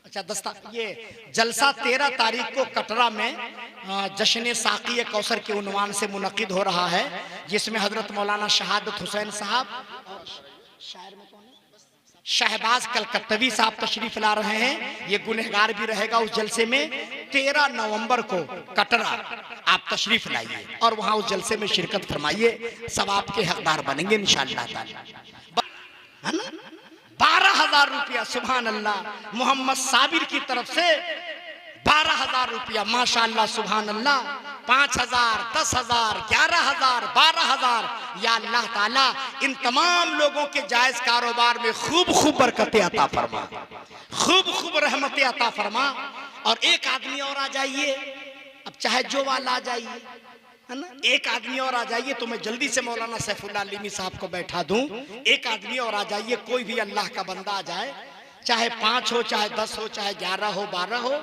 [SPEAKER 1] अच्छा दस्ता, ये जलसा 13 तारीख को कटरा में जश्न साकी कौसर के उन्वान से मुनक्किद हो रहा है, जिसमें हजरत मौलाना शहादत हुसैन साहब और शायर में कौन है, शहबाज कलकत्तवी साहब तशरीफ ला रहे हैं। ये गुनहगार भी रहेगा उस जलसे में। 13 नवंबर को कटरा आप तशरीफ लाइए और वहां उस जलसे में शिरकत फरमाइए, सब आपके हकदार बनेंगे इंशाअल्लाह ताला, है ना। 12,000 रुपया। सुभान अल्लाह। मोहम्मद साबिर की तरफ से 12,000 रुपया। माशाअल्लाह, सुभान अल्लाह। 5,000, 10,000, 11,000, 12,000। या अल्लाह ताला इन तमाम लोगों के जायज कारोबार में खूब खूब बरकतें अता फरमा, खूब खूब रहमतें अता फरमा। और एक आदमी और आ जाइए, अब चाहे जो वाला आ जाइए, है ना। एक आदमी और आ जाइए तो मैं जल्दी से मौलाना सैफुल्लाह अलीमी साहब को बैठा दूं। एक आदमी और आ जाइए, कोई भी अल्लाह का बंदा आ जाए, चाहे 5 हो, चाहे 10 हो, चाहे 11 हो, 12 हो,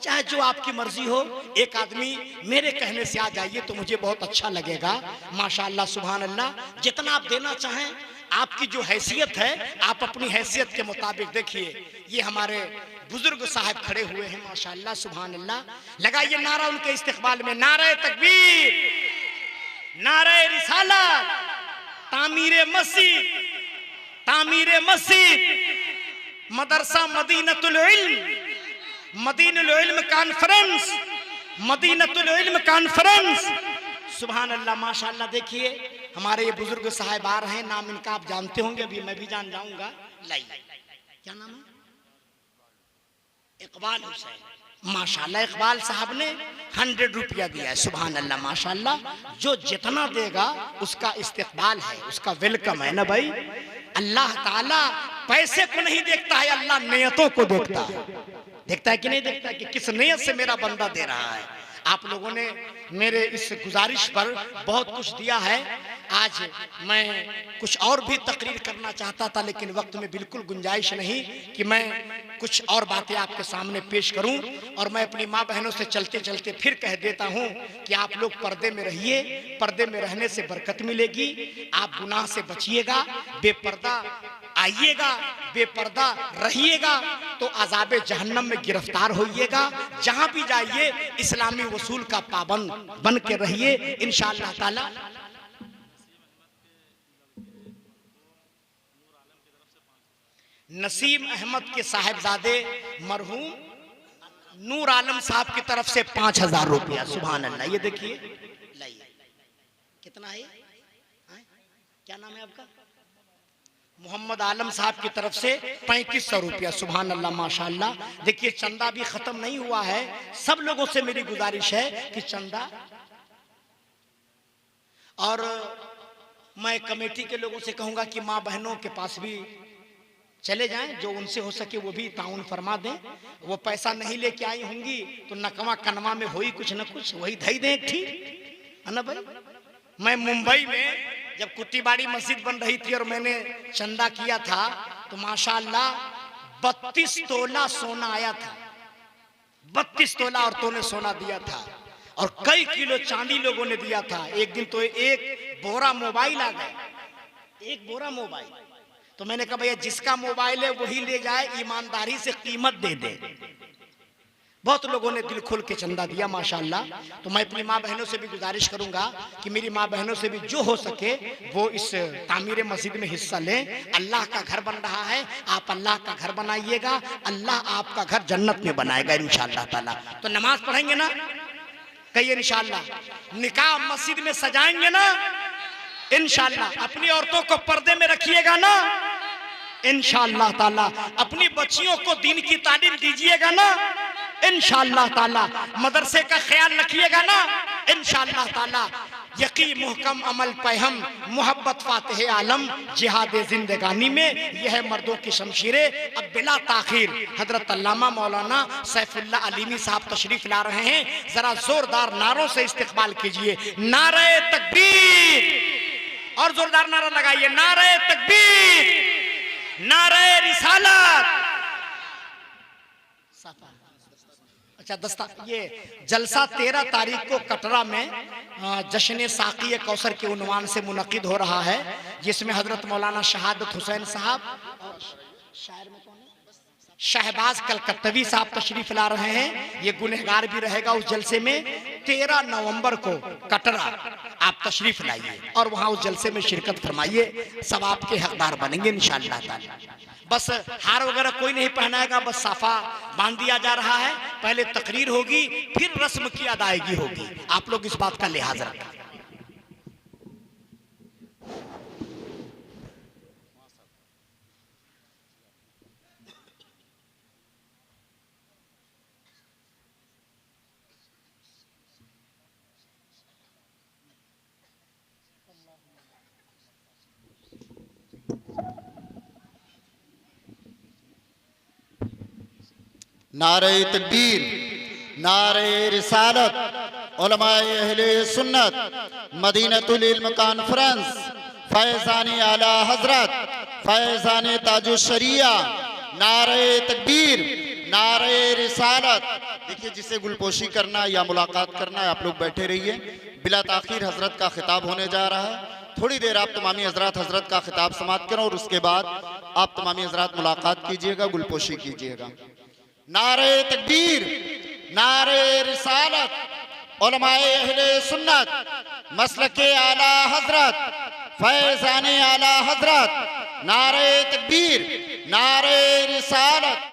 [SPEAKER 1] चाहे जो आपकी मर्जी हो। एक आदमी मेरे कहने से आ जाइए तो मुझे बहुत अच्छा लगेगा। माशाअल्लाह, सुभान अल्लाह। जितना आप देना चाहें, आपकी जो हैसियत है आप अपनी हैसियत के मुताबिक देखिए। ये हमारे बुजुर्ग साहब खड़े हुए हैं माशाअल्लाह, सुभान अल्लाह। लगाइए नारा उनके इस्तिकबाल में, नारे तकबीर, नारे रिसालत, तामीरे मस्जिद, तामीरे मस्जिद, मदरसा मदीनतुल इल्म, मदीनुल इल्म कॉन्फ्रेंस, मदीनतुल इल्म कॉन्फ्रेंस। सुभान अल्लाह, माशाअल्लाह। देखिए हमारे ये बुजुर्ग साहब आ रहे हैं, नाम इनका आप जानते होंगे, अभी मैं भी जान जाऊंगा। लाइए, क्या नाम है? इकबाल हुसैन। माशाअल्लाह, इकबाल साहब ने 100 रुपया दिया है। सुभान अल्लाह, माशाअल्लाह। जो जितना देगा उसका इस्तेकबाल है, उसका वेलकम है ना भाई। अल्लाह ताला पैसे को नहीं देखता है, अल्लाह नियतों को देखता है। देखता है कि नहीं देखता है कि किस नियत से मेरा बंदा दे रहा है। आप लोगों ने मेरे इस गुजारिश पर बहुत कुछ दिया है। आज मैं कुछ और भी तकरीर करना चाहता था, लेकिन वक्त में बिल्कुल गुंजाइश नहीं कि मैं कुछ और बातें आपके सामने पेश करूं। और मैं अपनी माँ बहनों से चलते चलते फिर कह देता हूं कि आप लोग पर्दे में रहिए, पर्दे में रहने से बरकत मिलेगी। आप गुनाह से बचिएगा, बेपर्दा आइएगा, बेपर्दा रहिएगा तो अज़ाबे जहन्नम में गिरफ्तार होइएगा। जहां भी जाइए इस्लामी वसूल का पाबंद बन के रहिए इंशाअल्लाह ताला। नसीम अहमद के साहिबजादे मरहूम नूर आलम साहब की तरफ से 5000 रुपया। सुभान अल्लाह। ये देखिए, लाइए कितना है, क्या नाम है आपका? मोहम्मद आलम साहब की तरफ से 3500 रुपया। सुभान अल्लाह, माशाअल्लाह। देखिए चंदा भी खत्म नहीं हुआ है। सब लोगों से मेरी गुजारिश है कि चंदा, और मैं कमेटी के लोगों से कहूंगा कि माँ बहनों के पास भी चले जाएं, जो उनसे हो सके वो भी ताउन फरमा दें। वो पैसा नहीं लेके आई होंगी तो नकवा कनवा में होई कुछ न कुछ वही धई दें, ठीक है ना भाई। मैं मुंबई में जब कुट्टीबाड़ी मस्जिद बन रही थी और मैंने चंदा किया था तो माशाअल्लाह 32 तोला सोना आया था। 32 तोला औरतों ने सोना दिया था और कई किलो चांदी लोगों ने दिया था। एक दिन तो एक बोरा मोबाइल आ गया, एक बोरा मोबाइल। तो मैंने कहा भैया जिसका मोबाइल है वही ले जाए, ईमानदारी से कीमत दे दे। बहुत लोगों ने दिल खोल के चंदा दिया माशाअल्लाह। तो मैं अपनी माँ बहनों से भी गुजारिश करूंगा कि मेरी माँ बहनों से भी जो हो सके वो इस तामीर मस्जिद में हिस्सा लें। अल्लाह का घर बन रहा है, आप अल्लाह का घर बनाइएगा, अल्लाह आपका घर जन्नत में बनाएगा इंशाअल्लाह ताला। तो नमाज पढ़ेंगे ना, कहिए इंशाअल्लाह। निकाह मस्जिद में सजाएंगे ना इंशाअल्लाह। अपनी औरतों को पर्दे में रखिएगा ना इंशाअल्लाह ताला। अपनी बच्चियों को दीन की तालीम दीजिएगा ना इंशाअल्लाह ताला। मदरसे का ख्याल रखिएगा ना इंशाअल्लाह ताला। यकीन मुहकम अमल पैहम मोहब्बत फातिह आलम जिहाद जिंदगानी में यह मर्दों की शमशीरें। अब बिला ताखीर हजरत अल्लामा मौलाना सैफुल्लाह अलीमी साहब तशरीफ ला रहे हैं। जरा जोरदार नारों से इस्तकबाल कीजिए। नारे तकबीर, और जोरदार नारा लगाइए, नारे तकबीर, नारे रिसालत। अच्छा दस्ता, ये जलसा 13 तारीख को कटरा में जश्न साकी कौसर के उन्वान से मुनक्किद हो रहा है, जिसमें हजरत मौलाना शहादत हुसैन साहब और शायर में कौन है, शहबाज कलकत्तवी साहब तशरीफ ला रहे हैं। ये गुनहगार भी रहेगा उस जलसे में। 13 नवंबर को कटरा आप तशरीफ लाइए और वहां उस जलसे में शिरकत फरमाइए, सब आपके हकदार बनेंगे इंशाअल्लाह ताला। बस हार वगैरह कोई नहीं पहनाएगा, बस साफा बांध दिया जा रहा है। पहले तकरीर होगी, फिर रस्म की अदायगी होगी। आप लोग इस बात का लिहाज रखें।
[SPEAKER 2] नारे तकबीर, नारे रिसालत, उलमाए अहले सुन्नत, मदीनतुल इल्म कॉन्फ्रेंस, फैज़ानी आला हजरत, फैज़ानी ताजुश शरिया, नारे तकबीर, नारे रिसालत। देखिए जिसे गुलपोशी करना या मुलाकात करना है आप लोग बैठे रहिए। बिला ताखीर हजरत का खिताब होने जा रहा है। थोड़ी देर आप तमामी हजरत का खिताब समाप्त करें और उसके बाद आप तमामी हजरत मुलाकात कीजिएगा, गुलपोशी कीजिएगा। नारे तकबीर, नारे रिसालत, उलमाए अहले सुन्नत, मसलके आला हजरत, फैज़ाने आला हजरत, नारे तकबीर, नारे रिसालत।